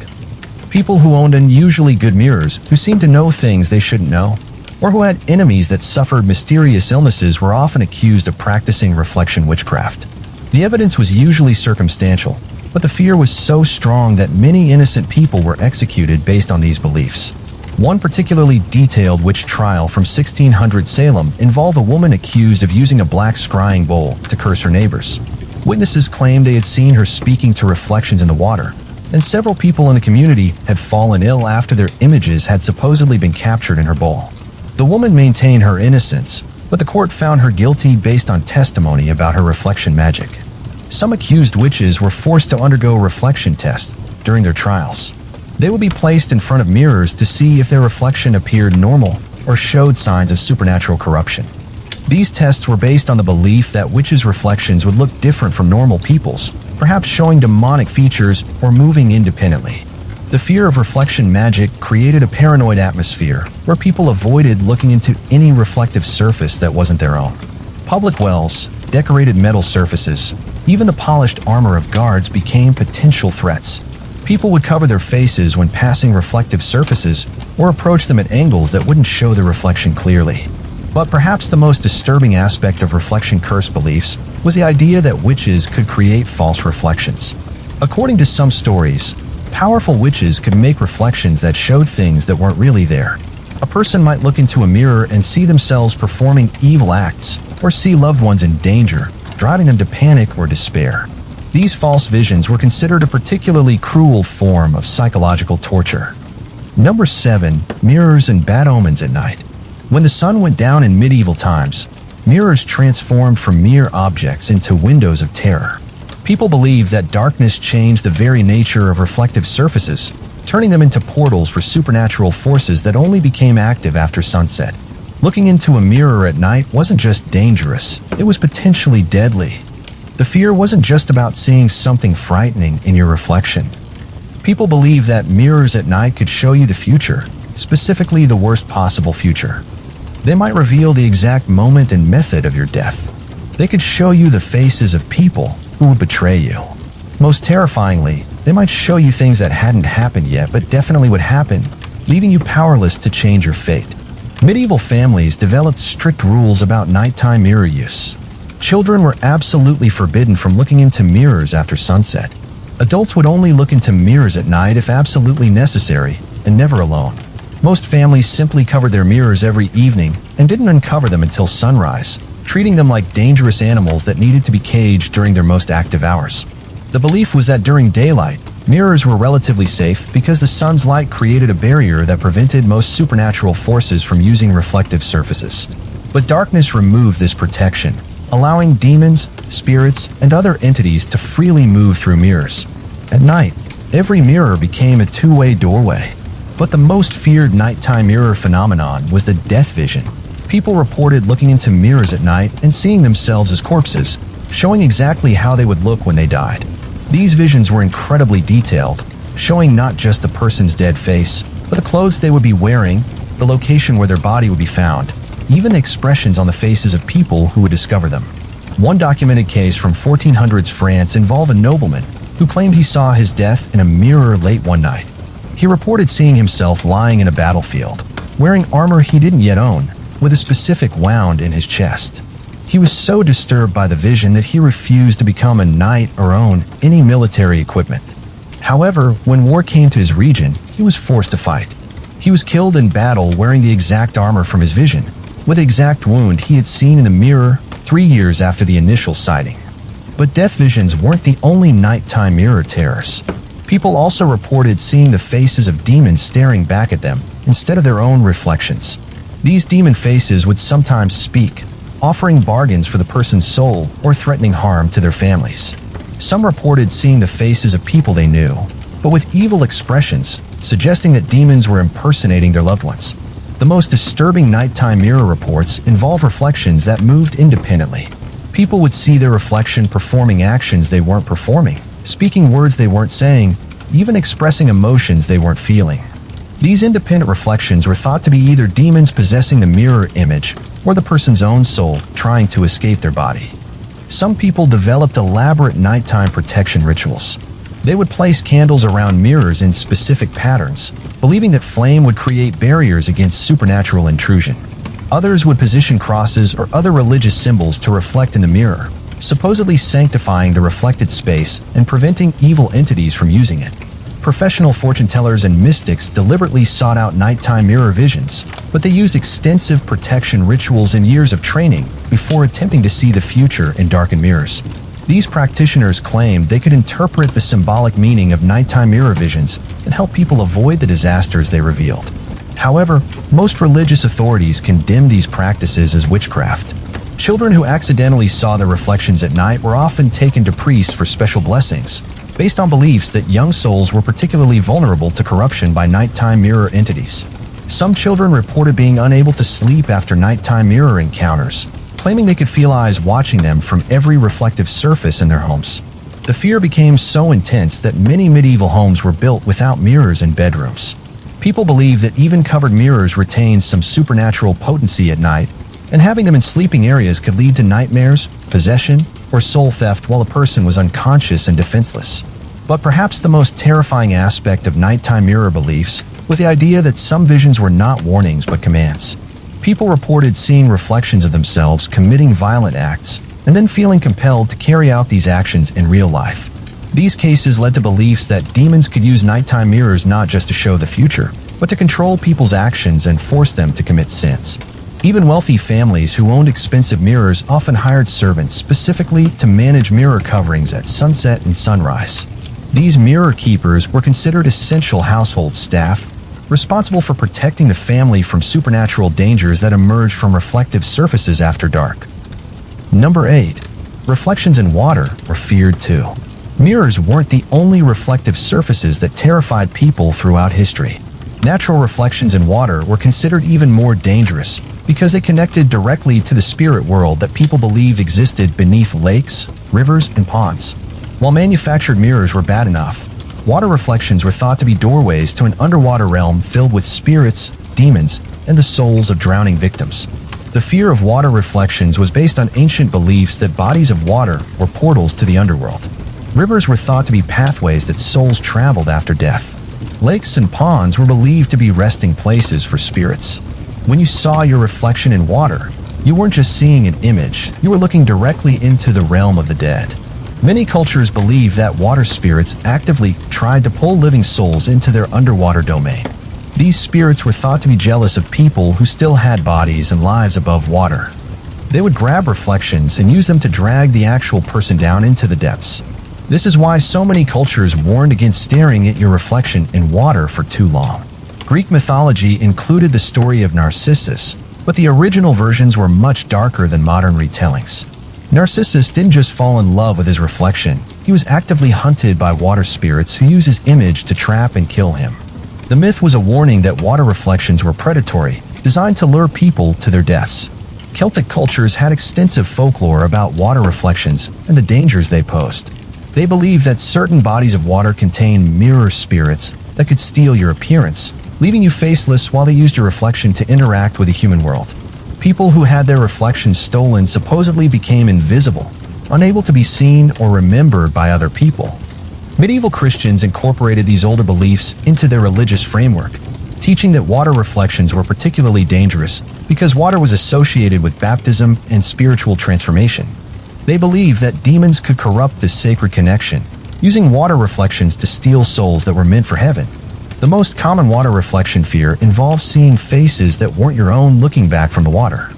People who owned unusually good mirrors, who seemed to know things they shouldn't know, or who had enemies that suffered mysterious illnesses were often accused of practicing reflection witchcraft. The evidence was usually circumstantial, but the fear was so strong that many innocent people were executed based on these beliefs. One particularly detailed witch trial from 1600 Salem involved a woman accused of using a black scrying bowl to curse her neighbors. Witnesses claimed they had seen her speaking to reflections in the water, and several people in the community had fallen ill after their images had supposedly been captured in her bowl. The woman maintained her innocence, but the court found her guilty based on testimony about her reflection magic. Some accused witches were forced to undergo reflection tests during their trials. They would be placed in front of mirrors to see if their reflection appeared normal or showed signs of supernatural corruption. These tests were based on the belief that witches' reflections would look different from normal people's, perhaps showing demonic features or moving independently. The fear of reflection magic created a paranoid atmosphere where people avoided looking into any reflective surface that wasn't their own. Public wells, decorated metal surfaces, even the polished armor of guards became potential threats. People would cover their faces when passing reflective surfaces or approach them at angles that wouldn't show their reflection clearly. But perhaps the most disturbing aspect of reflection curse beliefs was the idea that witches could create false reflections. According to some stories, powerful witches could make reflections that showed things that weren't really there. A person might look into a mirror and see themselves performing evil acts, or see loved ones in danger, driving them to panic or despair. These false visions were considered a particularly cruel form of psychological torture. Number 7. Mirrors and bad omens at night. When the sun went down in medieval times, mirrors transformed from mere objects into windows of terror. People believed that darkness changed the very nature of reflective surfaces, turning them into portals for supernatural forces that only became active after sunset. Looking into a mirror at night wasn't just dangerous, it was potentially deadly. The fear wasn't just about seeing something frightening in your reflection. People believed that mirrors at night could show you the future, specifically the worst possible future. They might reveal the exact moment and method of your death. They could show you the faces of people who would betray you. Most terrifyingly, they might show you things that hadn't happened yet but definitely would happen, leaving you powerless to change your fate. Medieval families developed strict rules about nighttime mirror use. Children were absolutely forbidden from looking into mirrors after sunset. Adults would only look into mirrors at night if absolutely necessary, and never alone. Most families simply covered their mirrors every evening and didn't uncover them until sunrise, treating them like dangerous animals that needed to be caged during their most active hours. The belief was that during daylight, mirrors were relatively safe because the sun's light created a barrier that prevented most supernatural forces from using reflective surfaces. But darkness removed this protection, allowing demons, spirits, and other entities to freely move through mirrors. At night, every mirror became a two-way doorway. But the most feared nighttime mirror phenomenon was the death vision. People reported looking into mirrors at night and seeing themselves as corpses, showing exactly how they would look when they died. These visions were incredibly detailed, showing not just the person's dead face, but the clothes they would be wearing, the location where their body would be found, even expressions on the faces of people who would discover them. One documented case from 1400s France involved a nobleman who claimed he saw his death in a mirror late one night. He reported seeing himself lying in a battlefield, wearing armor he didn't yet own, with a specific wound in his chest. He was so disturbed by the vision that he refused to become a knight or own any military equipment. However, when war came to his region, he was forced to fight. He was killed in battle wearing the exact armor from his vision, with the exact wound he had seen in the mirror 3 years after the initial sighting. But death visions weren't the only nighttime mirror terrors. People also reported seeing the faces of demons staring back at them instead of their own reflections. These demon faces would sometimes speak, offering bargains for the person's soul or threatening harm to their families. Some reported seeing the faces of people they knew, but with evil expressions, suggesting that demons were impersonating their loved ones. The most disturbing nighttime mirror reports involve reflections that moved independently. People would see their reflection performing actions they weren't performing, speaking words they weren't saying, even expressing emotions they weren't feeling. These independent reflections were thought to be either demons possessing the mirror image or the person's own soul trying to escape their body. Some people developed elaborate nighttime protection rituals. They would place candles around mirrors in specific patterns, believing that flame would create barriers against supernatural intrusion. Others would position crosses or other religious symbols to reflect in the mirror, supposedly sanctifying the reflected space and preventing evil entities from using it. Professional fortune tellers and mystics deliberately sought out nighttime mirror visions, but they used extensive protection rituals and years of training before attempting to see the future in darkened mirrors. These practitioners claimed they could interpret the symbolic meaning of nighttime mirror visions and help people avoid the disasters they revealed. However, most religious authorities condemned these practices as witchcraft. Children who accidentally saw their reflections at night were often taken to priests for special blessings, based on beliefs that young souls were particularly vulnerable to corruption by nighttime mirror entities. Some children reported being unable to sleep after nighttime mirror encounters, claiming they could feel eyes watching them from every reflective surface in their homes. The fear became so intense that many medieval homes were built without mirrors in bedrooms. People believed that even covered mirrors retained some supernatural potency at night, and having them in sleeping areas could lead to nightmares, possession, or soul theft while a person was unconscious and defenseless. But perhaps the most terrifying aspect of nighttime mirror beliefs was the idea that some visions were not warnings but commands. People reported seeing reflections of themselves committing violent acts and then feeling compelled to carry out these actions in real life. These cases led to beliefs that demons could use nighttime mirrors not just to show the future, but to control people's actions and force them to commit sins. Even wealthy families who owned expensive mirrors often hired servants specifically to manage mirror coverings at sunset and sunrise. These mirror keepers were considered essential household staff, responsible for protecting the family from supernatural dangers that emerged from reflective surfaces after dark. Number 8. Reflections in water were feared too. Mirrors weren't the only reflective surfaces that terrified people throughout history. Natural reflections in water were considered even more dangerous because they connected directly to the spirit world that people believed existed beneath lakes, rivers, and ponds. While manufactured mirrors were bad enough, water reflections were thought to be doorways to an underwater realm filled with spirits, demons, and the souls of drowning victims. The fear of water reflections was based on ancient beliefs that bodies of water were portals to the underworld. Rivers were thought to be pathways that souls traveled after death. Lakes and ponds were believed to be resting places for spirits. When you saw your reflection in water, you weren't just seeing an image, you were looking directly into the realm of the dead. Many cultures believe that water spirits actively tried to pull living souls into their underwater domain. These spirits were thought to be jealous of people who still had bodies and lives above water. They would grab reflections and use them to drag the actual person down into the depths. This is why so many cultures warned against staring at your reflection in water for too long. Greek mythology included the story of Narcissus, but the original versions were much darker than modern retellings. Narcissus didn't just fall in love with his reflection, he was actively hunted by water spirits who used his image to trap and kill him. The myth was a warning that water reflections were predatory, designed to lure people to their deaths. Celtic cultures had extensive folklore about water reflections and the dangers they posed. They believed that certain bodies of water contained mirror spirits that could steal your appearance, leaving you faceless while they used your reflection to interact with the human world. People who had their reflections stolen supposedly became invisible, unable to be seen or remembered by other people. Medieval Christians incorporated these older beliefs into their religious framework, teaching that water reflections were particularly dangerous because water was associated with baptism and spiritual transformation. They believed that demons could corrupt this sacred connection, using water reflections to steal souls that were meant for heaven. The most common water reflection fear involves seeing faces that weren't your own looking back from the water.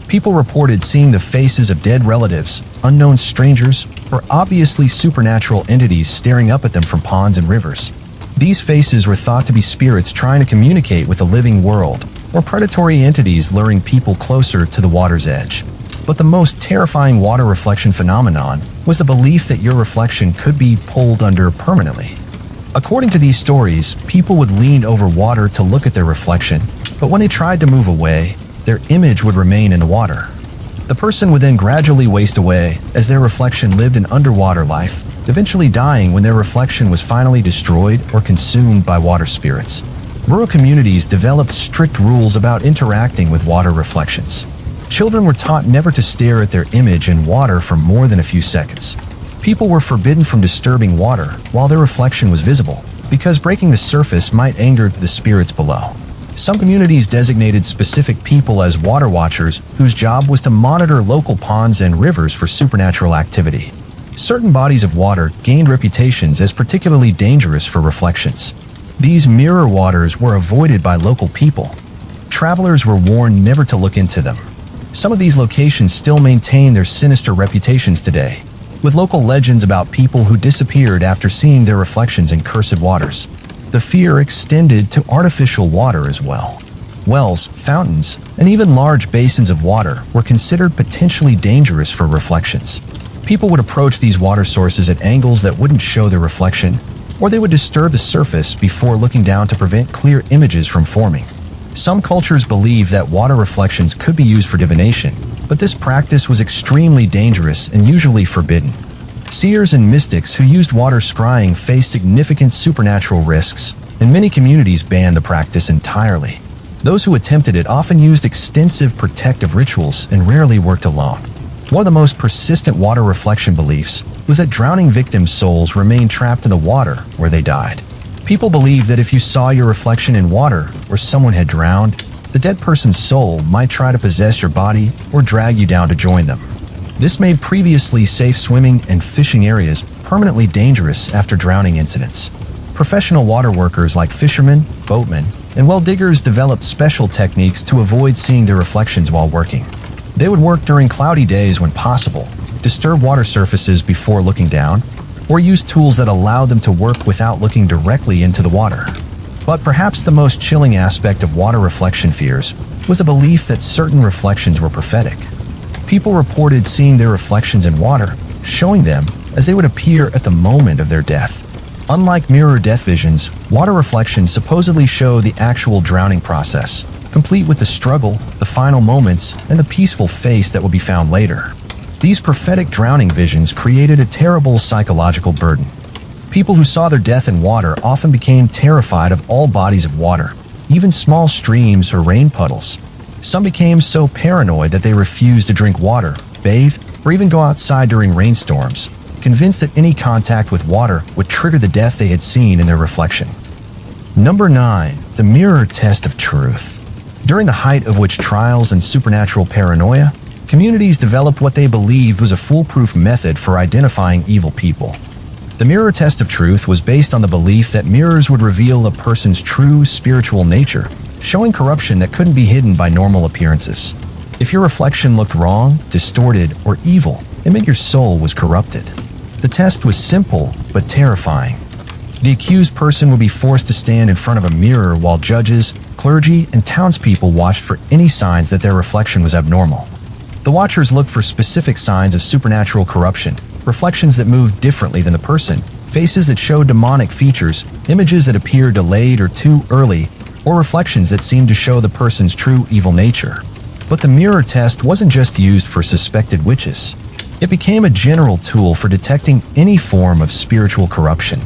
People reported seeing the faces of dead relatives, unknown strangers, or obviously supernatural entities staring up at them from ponds and rivers. These faces were thought to be spirits trying to communicate with the living world, or predatory entities luring people closer to the water's edge. But the most terrifying water reflection phenomenon was the belief that your reflection could be pulled under permanently. According to these stories, people would lean over water to look at their reflection, but when they tried to move away, their image would remain in the water. The person would then gradually waste away as their reflection lived an underwater life, eventually dying when their reflection was finally destroyed or consumed by water spirits. Rural communities developed strict rules about interacting with water reflections. Children were taught never to stare at their image in water for more than a few seconds. People were forbidden from disturbing water while their reflection was visible, because breaking the surface might anger the spirits below. Some communities designated specific people as water watchers whose job was to monitor local ponds and rivers for supernatural activity. Certain bodies of water gained reputations as particularly dangerous for reflections. These mirror waters were avoided by local people. Travelers were warned never to look into them. Some of these locations still maintain their sinister reputations today, with local legends about people who disappeared after seeing their reflections in cursed waters. The fear extended to artificial water as well. Wells, fountains, and even large basins of water were considered potentially dangerous for reflections. People would approach these water sources at angles that wouldn't show their reflection, or they would disturb the surface before looking down to prevent clear images from forming. Some cultures believed that water reflections could be used for divination, but this practice was extremely dangerous and usually forbidden. Seers and mystics who used water scrying faced significant supernatural risks, and many communities banned the practice entirely. Those who attempted it often used extensive protective rituals and rarely worked alone. One of the most persistent water reflection beliefs was that drowning victims' souls remained trapped in the water where they died. People believed that if you saw your reflection in water where someone had drowned, the dead person's soul might try to possess your body or drag you down to join them. This made previously safe swimming and fishing areas permanently dangerous after drowning incidents. Professional water workers like fishermen, boatmen, and well diggers developed special techniques to avoid seeing their reflections while working. They would work during cloudy days when possible, disturb water surfaces before looking down, or use tools that allowed them to work without looking directly into the water. But perhaps the most chilling aspect of water reflection fears was the belief that certain reflections were prophetic. People reported seeing their reflections in water, showing them as they would appear at the moment of their death. Unlike mirror death visions, water reflections supposedly show the actual drowning process, complete with the struggle, the final moments, and the peaceful face that will be found later. These prophetic drowning visions created a terrible psychological burden. People who saw their death in water often became terrified of all bodies of water, even small streams or rain puddles. Some became so paranoid that they refused to drink water, bathe, or even go outside during rainstorms, convinced that any contact with water would trigger the death they had seen in their reflection. Number 9. The mirror test of truth. During the height of witch trials and supernatural paranoia, communities developed what they believed was a foolproof method for identifying evil people. The mirror test of truth was based on the belief that mirrors would reveal a person's true spiritual nature, showing corruption that couldn't be hidden by normal appearances. If your reflection looked wrong, distorted, or evil, it meant your soul was corrupted. The test was simple but terrifying. The accused person would be forced to stand in front of a mirror while judges, clergy, and townspeople watched for any signs that their reflection was abnormal. The watchers looked for specific signs of supernatural corruption, reflections that moved differently than the person, faces that showed demonic features, images that appeared delayed or too early, or reflections that seemed to show the person's true evil nature. But the mirror test wasn't just used for suspected witches. It became a general tool for detecting any form of spiritual corruption.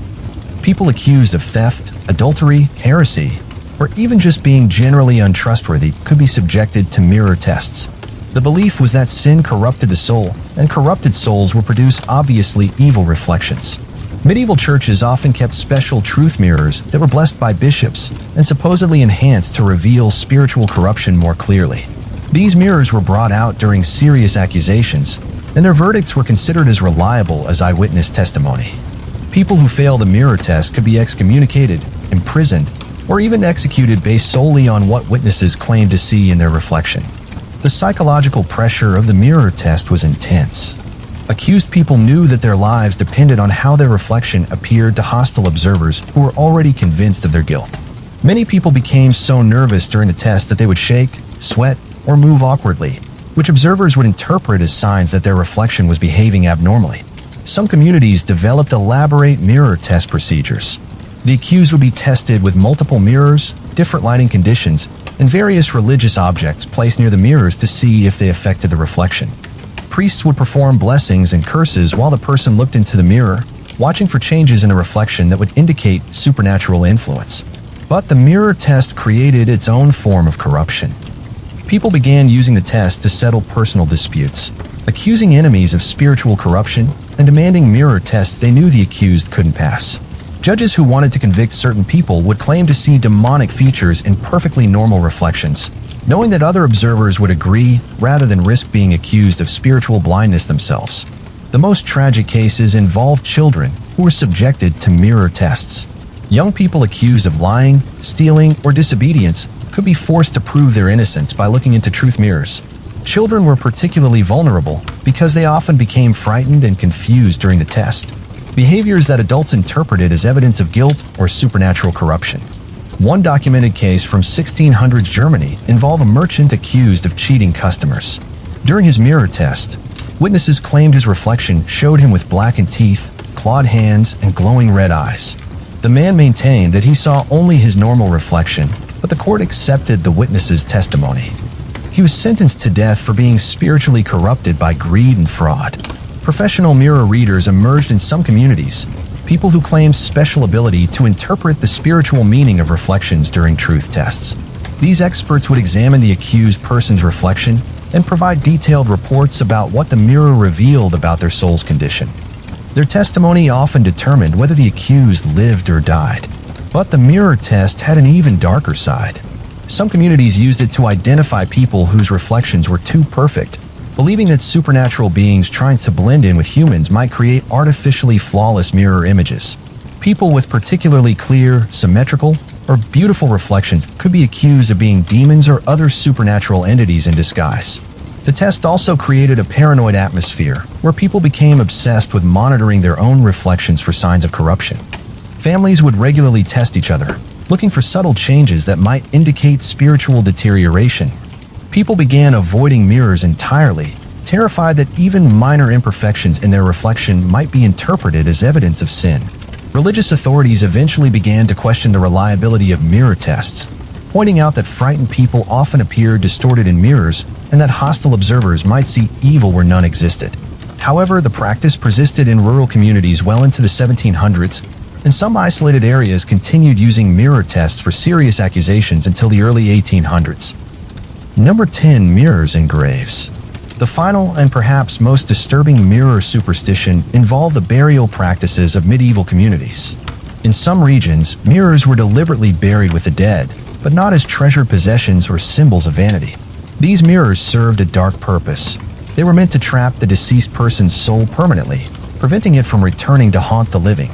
People accused of theft, adultery, heresy, or even just being generally untrustworthy could be subjected to mirror tests. The belief was that sin corrupted the soul, and corrupted souls will produce obviously evil reflections. Medieval churches often kept special truth mirrors that were blessed by bishops and supposedly enhanced to reveal spiritual corruption more clearly. These mirrors were brought out during serious accusations, and their verdicts were considered as reliable as eyewitness testimony. People who fail the mirror test could be excommunicated, imprisoned, or even executed based solely on what witnesses claimed to see in their reflection. The psychological pressure of the mirror test was intense. Accused people knew that their lives depended on how their reflection appeared to hostile observers who were already convinced of their guilt. Many people became so nervous during the test that they would shake, sweat, or move awkwardly, which observers would interpret as signs that their reflection was behaving abnormally. Some communities developed elaborate mirror test procedures. The accused would be tested with multiple mirrors, different lighting conditions, and various religious objects placed near the mirrors to see if they affected the reflection. Priests would perform blessings and curses while the person looked into the mirror, watching for changes in the reflection that would indicate supernatural influence. But the mirror test created its own form of corruption. People began using the test to settle personal disputes, accusing enemies of spiritual corruption and demanding mirror tests they knew the accused couldn't pass. Judges who wanted to convict certain people would claim to see demonic features in perfectly normal reflections, knowing that other observers would agree rather than risk being accused of spiritual blindness themselves. The most tragic cases involved children who were subjected to mirror tests. Young people accused of lying, stealing, or disobedience could be forced to prove their innocence by looking into truth mirrors. Children were particularly vulnerable because they often became frightened and confused during the test, behaviors that adults interpreted as evidence of guilt or supernatural corruption. One documented case from 1600s Germany involved a merchant accused of cheating customers. During his mirror test, witnesses claimed his reflection showed him with blackened teeth, clawed hands, and glowing red eyes. The man maintained that he saw only his normal reflection, but the court accepted the witness's testimony. He was sentenced to death for being spiritually corrupted by greed and fraud. Professional mirror readers emerged in some communities, people who claimed special ability to interpret the spiritual meaning of reflections during truth tests. These experts would examine the accused person's reflection and provide detailed reports about what the mirror revealed about their soul's condition. Their testimony often determined whether the accused lived or died. But the mirror test had an even darker side. Some communities used it to identify people whose reflections were too perfect, believing that supernatural beings trying to blend in with humans might create artificially flawless mirror images. People with particularly clear, symmetrical, or beautiful reflections could be accused of being demons or other supernatural entities in disguise. The test also created a paranoid atmosphere, where people became obsessed with monitoring their own reflections for signs of corruption. Families would regularly test each other, looking for subtle changes that might indicate spiritual deterioration. People began avoiding mirrors entirely, terrified that even minor imperfections in their reflection might be interpreted as evidence of sin. Religious authorities eventually began to question the reliability of mirror tests, pointing out that frightened people often appeared distorted in mirrors and that hostile observers might see evil where none existed. However, the practice persisted in rural communities well into the 1700s, and some isolated areas continued using mirror tests for serious accusations until the early 1800s. Number 10. Mirrors in graves. The final and perhaps most disturbing mirror superstition involved the burial practices of medieval communities. In some regions, mirrors were deliberately buried with the dead, but not as treasured possessions or symbols of vanity. These mirrors served a dark purpose. They were meant to trap the deceased person's soul permanently, preventing it from returning to haunt the living.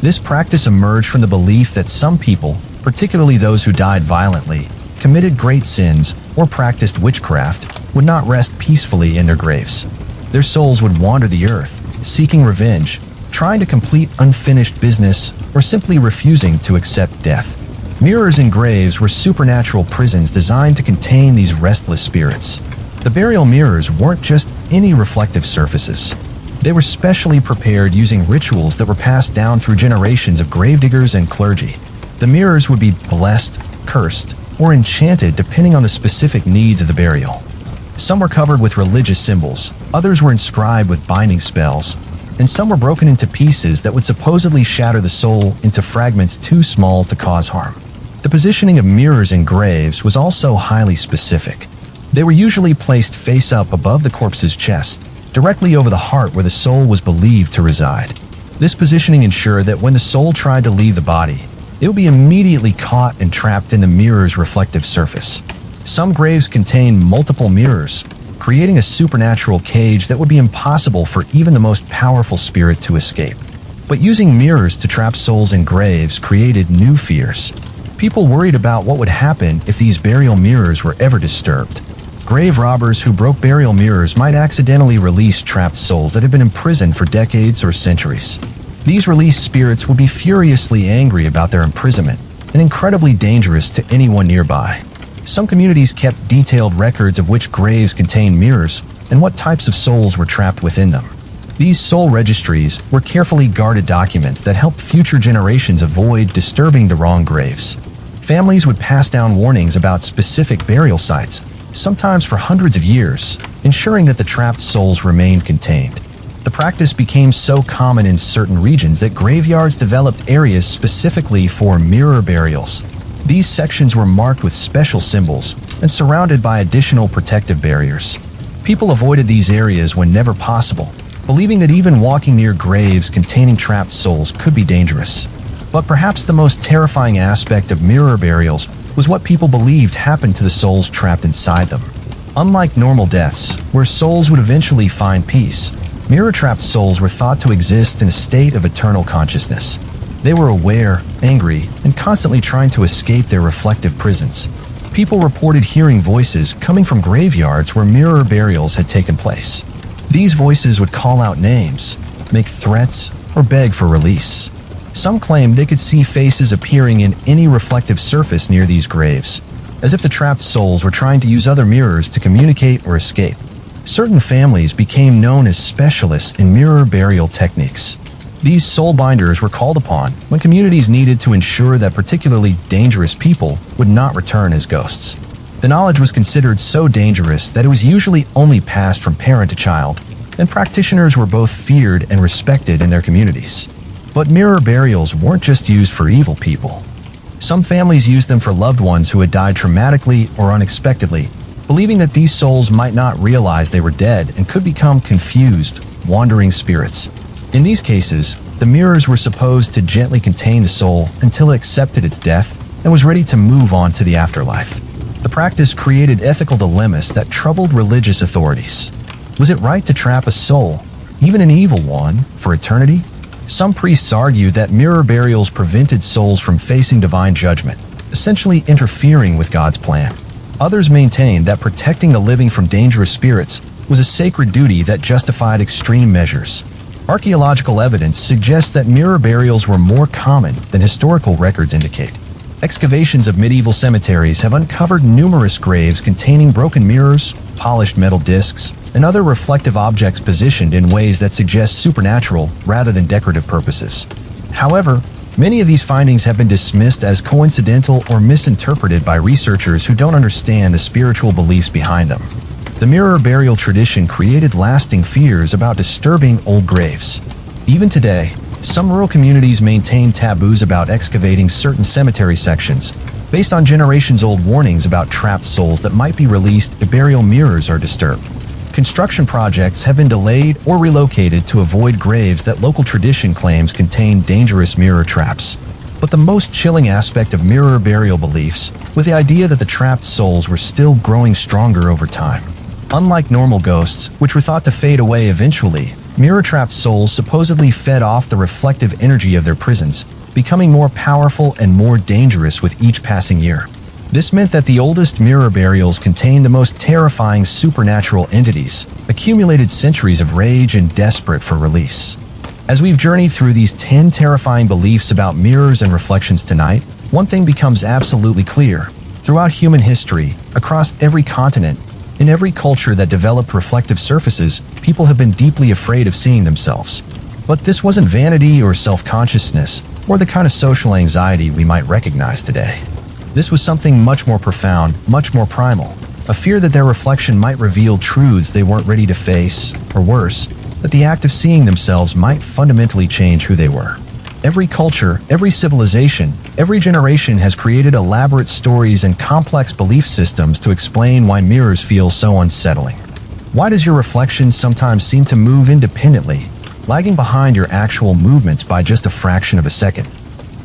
This practice emerged from the belief that some people, particularly those who died violently, committed great sins, or practiced witchcraft, would not rest peacefully in their graves. Their souls would wander the earth, seeking revenge, trying to complete unfinished business, or simply refusing to accept death. Mirrors in graves were supernatural prisons designed to contain these restless spirits. The burial mirrors weren't just any reflective surfaces. They were specially prepared using rituals that were passed down through generations of gravediggers and clergy. The mirrors would be blessed, cursed, or enchanted depending on the specific needs of the burial. Some were covered with religious symbols, others were inscribed with binding spells, and some were broken into pieces that would supposedly shatter the soul into fragments too small to cause harm. The positioning of mirrors in graves was also highly specific. They were usually placed face up above the corpse's chest, directly over the heart where the soul was believed to reside. This positioning ensured that when the soul tried to leave the body, it would be immediately caught and trapped in the mirror's reflective surface. Some graves contained multiple mirrors, creating a supernatural cage that would be impossible for even the most powerful spirit to escape. But using mirrors to trap souls in graves created new fears. People worried about what would happen if these burial mirrors were ever disturbed. Grave robbers who broke burial mirrors might accidentally release trapped souls that had been imprisoned for decades or centuries. These released spirits would be furiously angry about their imprisonment and incredibly dangerous to anyone nearby. Some communities kept detailed records of which graves contained mirrors and what types of souls were trapped within them. These soul registries were carefully guarded documents that helped future generations avoid disturbing the wrong graves. Families would pass down warnings about specific burial sites, sometimes for hundreds of years, ensuring that the trapped souls remained contained. The practice became so common in certain regions that graveyards developed areas specifically for mirror burials. These sections were marked with special symbols and surrounded by additional protective barriers. People avoided these areas whenever possible, believing that even walking near graves containing trapped souls could be dangerous. But perhaps the most terrifying aspect of mirror burials was what people believed happened to the souls trapped inside them. Unlike normal deaths, where souls would eventually find peace, mirror-trapped souls were thought to exist in a state of eternal consciousness. They were aware, angry, and constantly trying to escape their reflective prisons. People reported hearing voices coming from graveyards where mirror burials had taken place. These voices would call out names, make threats, or beg for release. Some claimed they could see faces appearing in any reflective surface near these graves, as if the trapped souls were trying to use other mirrors to communicate or escape. Certain families became known as specialists in mirror burial techniques. These soul binders were called upon when communities needed to ensure that particularly dangerous people would not return as ghosts. The knowledge was considered so dangerous that it was usually only passed from parent to child, and practitioners were both feared and respected in their communities. But mirror burials weren't just used for evil people. Some families used them for loved ones who had died traumatically or unexpectedly, believing that these souls might not realize they were dead and could become confused, wandering spirits. In these cases, the mirrors were supposed to gently contain the soul until it accepted its death and was ready to move on to the afterlife. The practice created ethical dilemmas that troubled religious authorities. Was it right to trap a soul, even an evil one, for eternity? Some priests argued that mirror burials prevented souls from facing divine judgment, essentially interfering with God's plan. Others maintained that protecting the living from dangerous spirits was a sacred duty that justified extreme measures. Archaeological evidence suggests that mirror burials were more common than historical records indicate. Excavations of medieval cemeteries have uncovered numerous graves containing broken mirrors, polished metal discs, and other reflective objects positioned in ways that suggest supernatural rather than decorative purposes. However, many of these findings have been dismissed as coincidental or misinterpreted by researchers who don't understand the spiritual beliefs behind them. The mirror burial tradition created lasting fears about disturbing old graves. Even today, some rural communities maintain taboos about excavating certain cemetery sections, based on generations-old warnings about trapped souls that might be released if burial mirrors are disturbed. Construction projects have been delayed or relocated to avoid graves that local tradition claims contain dangerous mirror traps. But the most chilling aspect of mirror burial beliefs was the idea that the trapped souls were still growing stronger over time. Unlike normal ghosts, which were thought to fade away eventually, mirror-trapped souls supposedly fed off the reflective energy of their prisons, becoming more powerful and more dangerous with each passing year. This meant that the oldest mirror burials contained the most terrifying supernatural entities, accumulated centuries of rage and desperate for release. As we've journeyed through these 10 terrifying beliefs about mirrors and reflections tonight, one thing becomes absolutely clear. Throughout human history, across every continent, In every culture that developed reflective surfaces, people have been deeply afraid of seeing themselves. But this wasn't vanity or self-consciousness, or the kind of social anxiety we might recognize today. This was something much more profound, much more primal. A fear that their reflection might reveal truths they weren't ready to face, or worse, that the act of seeing themselves might fundamentally change who they were. Every culture, every civilization, every generation has created elaborate stories and complex belief systems to explain why mirrors feel so unsettling. Why does your reflection sometimes seem to move independently, lagging behind your actual movements by just a fraction of a second?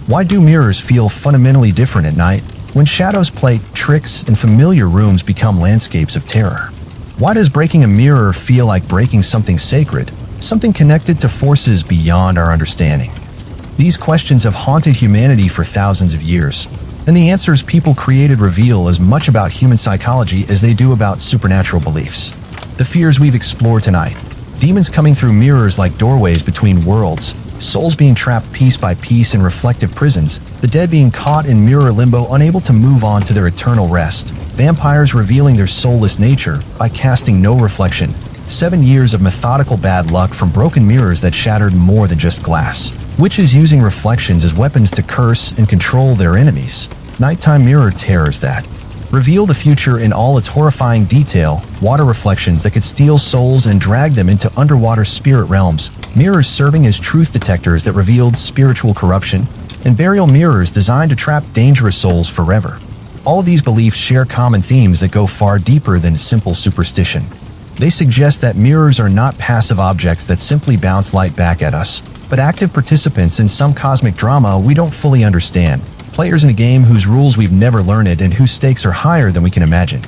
Why do mirrors feel fundamentally different at night, when shadows play tricks and familiar rooms become landscapes of terror? Why does breaking a mirror feel like breaking something sacred, something connected to forces beyond our understanding? These questions have haunted humanity for thousands of years, and the answers people created reveal as much about human psychology as they do about supernatural beliefs. The fears we've explored tonight: demons coming through mirrors like doorways between worlds, souls being trapped piece by piece in reflective prisons, the dead being caught in mirror limbo unable to move on to their eternal rest, vampires revealing their soulless nature by casting no reflection, 7 years of methodical bad luck from broken mirrors that shattered more than just glass, witches using reflections as weapons to curse and control their enemies, nighttime mirror terrors that reveal the future in all its horrifying detail, water reflections that could steal souls and drag them into underwater spirit realms, mirrors serving as truth detectors that revealed spiritual corruption, and burial mirrors designed to trap dangerous souls forever. All these beliefs share common themes that go far deeper than simple superstition. They suggest that mirrors are not passive objects that simply bounce light back at us, but active participants in some cosmic drama we don't fully understand, players in a game whose rules we've never learned and whose stakes are higher than we can imagine.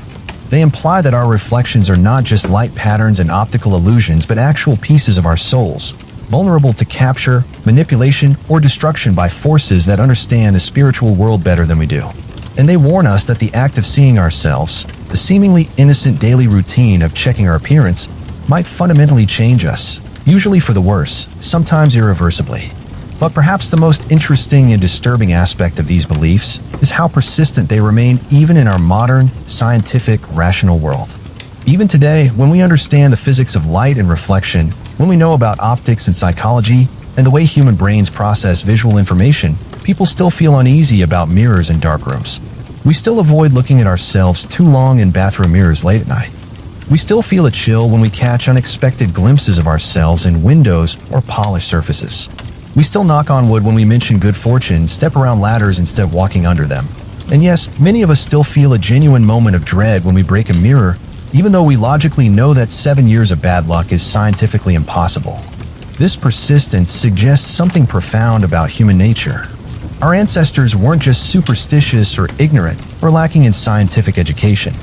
They imply that our reflections are not just light patterns and optical illusions, but actual pieces of our souls, vulnerable to capture, manipulation, or destruction by forces that understand the spiritual world better than we do. And they warn us that the act of seeing ourselves, the seemingly innocent daily routine of checking our appearance, might fundamentally change us, usually for the worse, sometimes irreversibly. But perhaps the most interesting and disturbing aspect of these beliefs is how persistent they remain even in our modern, scientific, rational world. Even today, when we understand the physics of light and reflection, when we know about optics and psychology, and the way human brains process visual information, people still feel uneasy about mirrors in dark rooms. We still avoid looking at ourselves too long in bathroom mirrors late at night. We still feel a chill when we catch unexpected glimpses of ourselves in windows or polished surfaces. We still knock on wood when we mention good fortune, step around ladders instead of walking under them. And yes, many of us still feel a genuine moment of dread when we break a mirror, even though we logically know that 7 years of bad luck is scientifically impossible. This persistence suggests something profound about human nature. Our ancestors weren't just superstitious or ignorant or lacking in scientific education.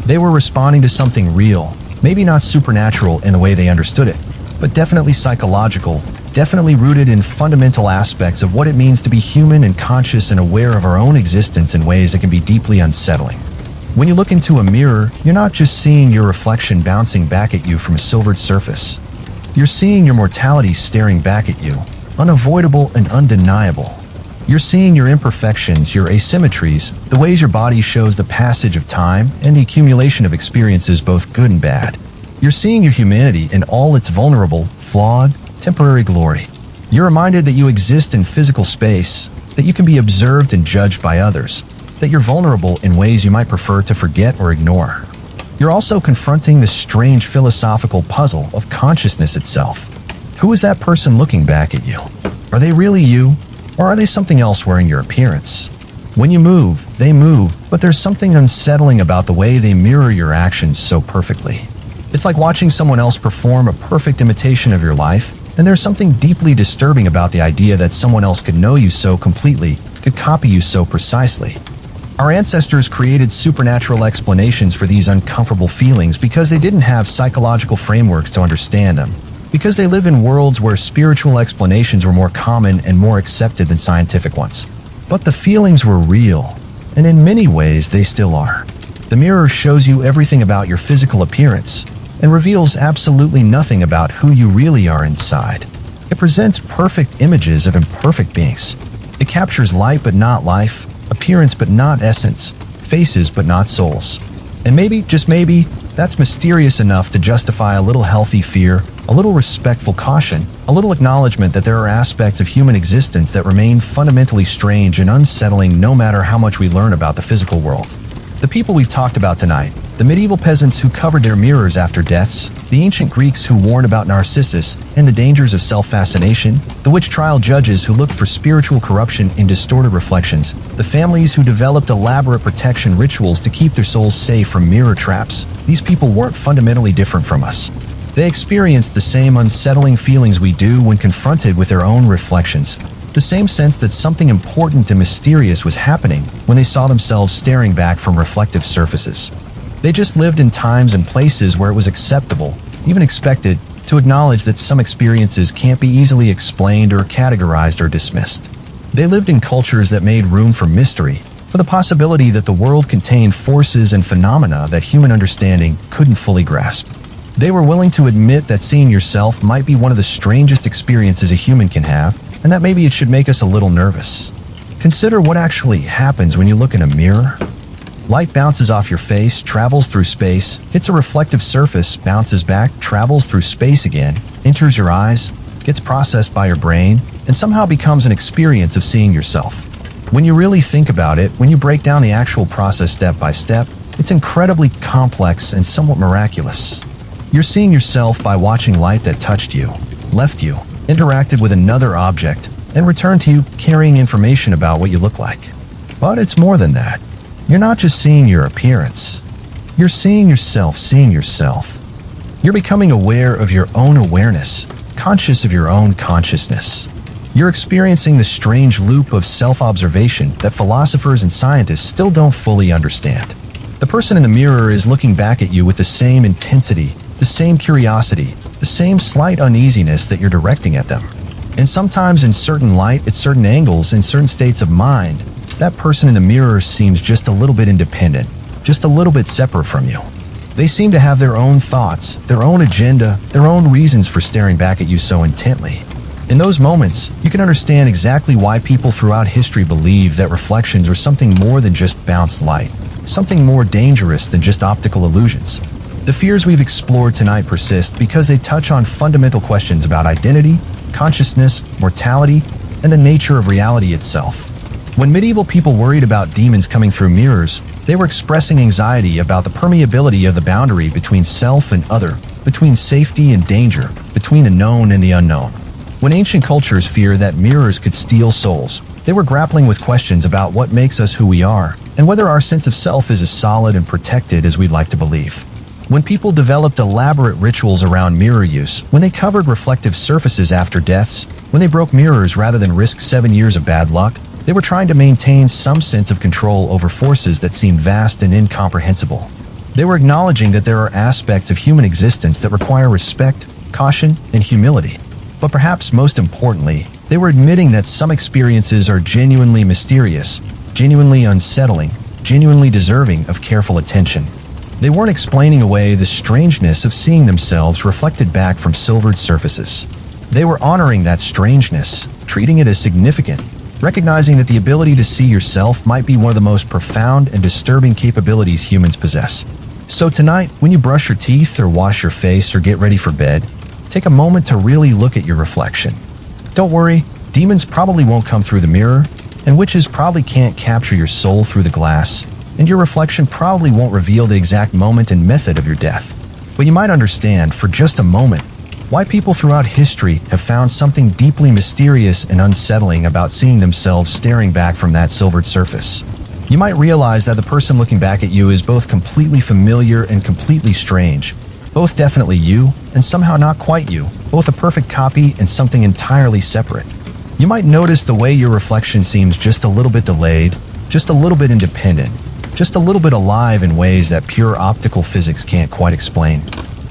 They were responding to something real, maybe not supernatural in the way they understood it, but definitely psychological, definitely rooted in fundamental aspects of what it means to be human and conscious and aware of our own existence in ways that can be deeply unsettling. When you look into a mirror, you're not just seeing your reflection bouncing back at you from a silvered surface. You're seeing your mortality staring back at you, unavoidable and undeniable. You're seeing your imperfections, your asymmetries, the ways your body shows the passage of time and the accumulation of experiences both good and bad. You're seeing your humanity in all its vulnerable, flawed, temporary glory. You're reminded that you exist in physical space, that you can be observed and judged by others, that you're vulnerable in ways you might prefer to forget or ignore. You're also confronting this strange philosophical puzzle of consciousness itself. Who is that person looking back at you? Are they really you, or are they something else wearing your appearance? When you move, they move, but there's something unsettling about the way they mirror your actions so perfectly. It's like watching someone else perform a perfect imitation of your life, and there's something deeply disturbing about the idea that someone else could know you so completely, could copy you so precisely. Our ancestors created supernatural explanations for these uncomfortable feelings because they didn't have psychological frameworks to understand them, because they live in worlds where spiritual explanations were more common and more accepted than scientific ones. But the feelings were real, and in many ways they still are. The mirror shows you everything about your physical appearance, and reveals absolutely nothing about who you really are inside. It presents perfect images of imperfect beings. It captures light but not life, appearance but not essence, faces but not souls. And maybe, just maybe, that's mysterious enough to justify a little healthy fear, a little respectful caution, a little acknowledgement that there are aspects of human existence that remain fundamentally strange and unsettling no matter how much we learn about the physical world. The people we've talked about tonight, the medieval peasants who covered their mirrors after deaths, the ancient Greeks who warned about Narcissus and the dangers of self-fascination, the witch trial judges who looked for spiritual corruption in distorted reflections, the families who developed elaborate protection rituals to keep their souls safe from mirror traps, these people weren't fundamentally different from us. They experienced the same unsettling feelings we do when confronted with their own reflections, the same sense that something important and mysterious was happening when they saw themselves staring back from reflective surfaces. They just lived in times and places where it was acceptable, even expected, to acknowledge that some experiences can't be easily explained or categorized or dismissed. They lived in cultures that made room for mystery, for the possibility that the world contained forces and phenomena that human understanding couldn't fully grasp. They were willing to admit that seeing yourself might be one of the strangest experiences a human can have, and that maybe it should make us a little nervous. Consider what actually happens when you look in a mirror. Light bounces off your face, travels through space, hits a reflective surface, bounces back, travels through space again, enters your eyes, gets processed by your brain, and somehow becomes an experience of seeing yourself. When you really think about it, when you break down the actual process step by step, it's incredibly complex and somewhat miraculous. You're seeing yourself by watching light that touched you, left you, interacted with another object, and returned to you carrying information about what you look like. But it's more than that. You're not just seeing your appearance. You're seeing yourself seeing yourself. You're becoming aware of your own awareness, conscious of your own consciousness. You're experiencing the strange loop of self-observation that philosophers and scientists still don't fully understand. The person in the mirror is looking back at you with the same intensity, the same curiosity, the same slight uneasiness that you're directing at them. And sometimes in certain light, at certain angles, in certain states of mind, that person in the mirror seems just a little bit independent, just a little bit separate from you. They seem to have their own thoughts, their own agenda, their own reasons for staring back at you so intently. In those moments, you can understand exactly why people throughout history believe that reflections are something more than just bounced light, something more dangerous than just optical illusions. The fears we've explored tonight persist because they touch on fundamental questions about identity, consciousness, mortality, and the nature of reality itself. When medieval people worried about demons coming through mirrors, they were expressing anxiety about the permeability of the boundary between self and other, between safety and danger, between the known and the unknown. When ancient cultures feared that mirrors could steal souls, they were grappling with questions about what makes us who we are, and whether our sense of self is as solid and protected as we'd like to believe. When people developed elaborate rituals around mirror use, when they covered reflective surfaces after deaths, when they broke mirrors rather than risk 7 years of bad luck, they were trying to maintain some sense of control over forces that seemed vast and incomprehensible. They were acknowledging that there are aspects of human existence that require respect, caution, and humility. But perhaps most importantly, they were admitting that some experiences are genuinely mysterious, genuinely unsettling, genuinely deserving of careful attention. They weren't explaining away the strangeness of seeing themselves reflected back from silvered surfaces. They were honoring that strangeness, treating it as significant, recognizing that the ability to see yourself might be one of the most profound and disturbing capabilities humans possess. So tonight, when you brush your teeth or wash your face or get ready for bed, take a moment to really look at your reflection. Don't worry, demons probably won't come through the mirror, and witches probably can't capture your soul through the glass, and your reflection probably won't reveal the exact moment and method of your death. But you might understand, for just a moment, why people throughout history have found something deeply mysterious and unsettling about seeing themselves staring back from that silvered surface. You might realize that the person looking back at you is both completely familiar and completely strange, both definitely you and somehow not quite you, both a perfect copy and something entirely separate. You might notice the way your reflection seems just a little bit delayed, just a little bit independent, just a little bit alive in ways that pure optical physics can't quite explain.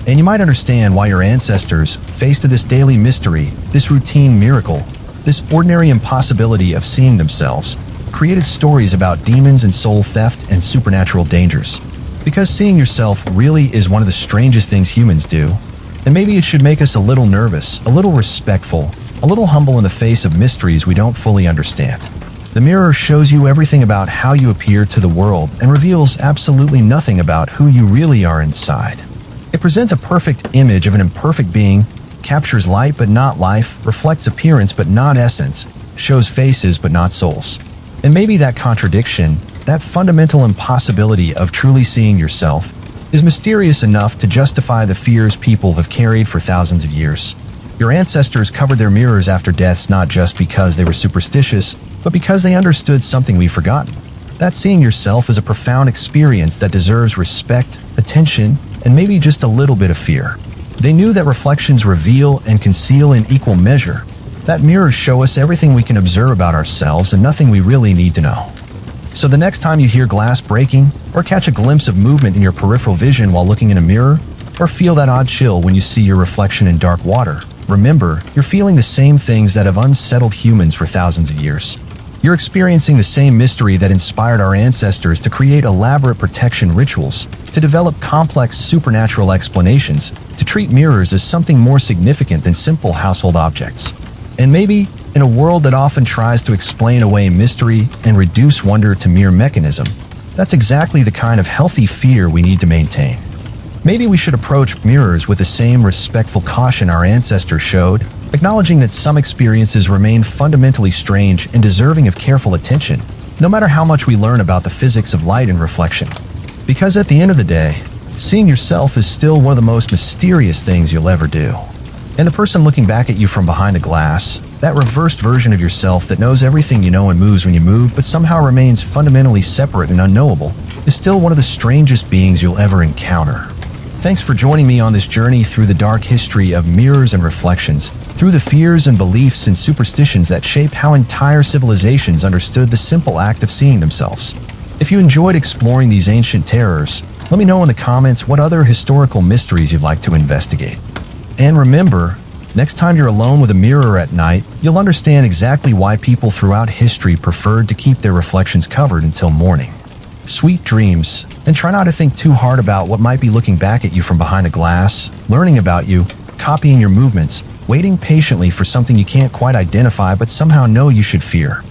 And you might understand why your ancestors, faced with this daily mystery, this routine miracle, this ordinary impossibility of seeing themselves, created stories about demons and soul theft and supernatural dangers. Because seeing yourself really is one of the strangest things humans do, and maybe it should make us a little nervous, a little respectful, a little humble in the face of mysteries we don't fully understand. The mirror shows you everything about how you appear to the world and reveals absolutely nothing about who you really are inside. It presents a perfect image of an imperfect being, captures light but not life, reflects appearance but not essence, shows faces but not souls. And maybe that contradiction, that fundamental impossibility of truly seeing yourself, is mysterious enough to justify the fears people have carried for thousands of years. Your ancestors covered their mirrors after deaths not just because they were superstitious, but because they understood something we've forgotten. That seeing yourself is a profound experience that deserves respect, attention, and maybe just a little bit of fear. They knew that reflections reveal and conceal in equal measure, that mirrors show us everything we can observe about ourselves and nothing we really need to know. So the next time you hear glass breaking, or catch a glimpse of movement in your peripheral vision while looking in a mirror, or feel that odd chill when you see your reflection in dark water, remember, you're feeling the same things that have unsettled humans for thousands of years. You're experiencing the same mystery that inspired our ancestors to create elaborate protection rituals, to develop complex supernatural explanations, to treat mirrors as something more significant than simple household objects. And maybe, in a world that often tries to explain away mystery and reduce wonder to mere mechanism, that's exactly the kind of healthy fear we need to maintain. Maybe we should approach mirrors with the same respectful caution our ancestors showed, acknowledging that some experiences remain fundamentally strange and deserving of careful attention, no matter how much we learn about the physics of light and reflection. Because at the end of the day, seeing yourself is still one of the most mysterious things you'll ever do. And the person looking back at you from behind a glass, that reversed version of yourself that knows everything you know and moves when you move but somehow remains fundamentally separate and unknowable, is still one of the strangest beings you'll ever encounter. Thanks for joining me on this journey through the dark history of mirrors and reflections, through the fears and beliefs and superstitions that shape how entire civilizations understood the simple act of seeing themselves. If you enjoyed exploring these ancient terrors, let me know in the comments what other historical mysteries you'd like to investigate. And remember, next time you're alone with a mirror at night, you'll understand exactly why people throughout history preferred to keep their reflections covered until morning. Sweet dreams, and try not to think too hard about what might be looking back at you from behind a glass, learning about you, copying your movements, waiting patiently for something you can't quite identify but somehow know you should fear.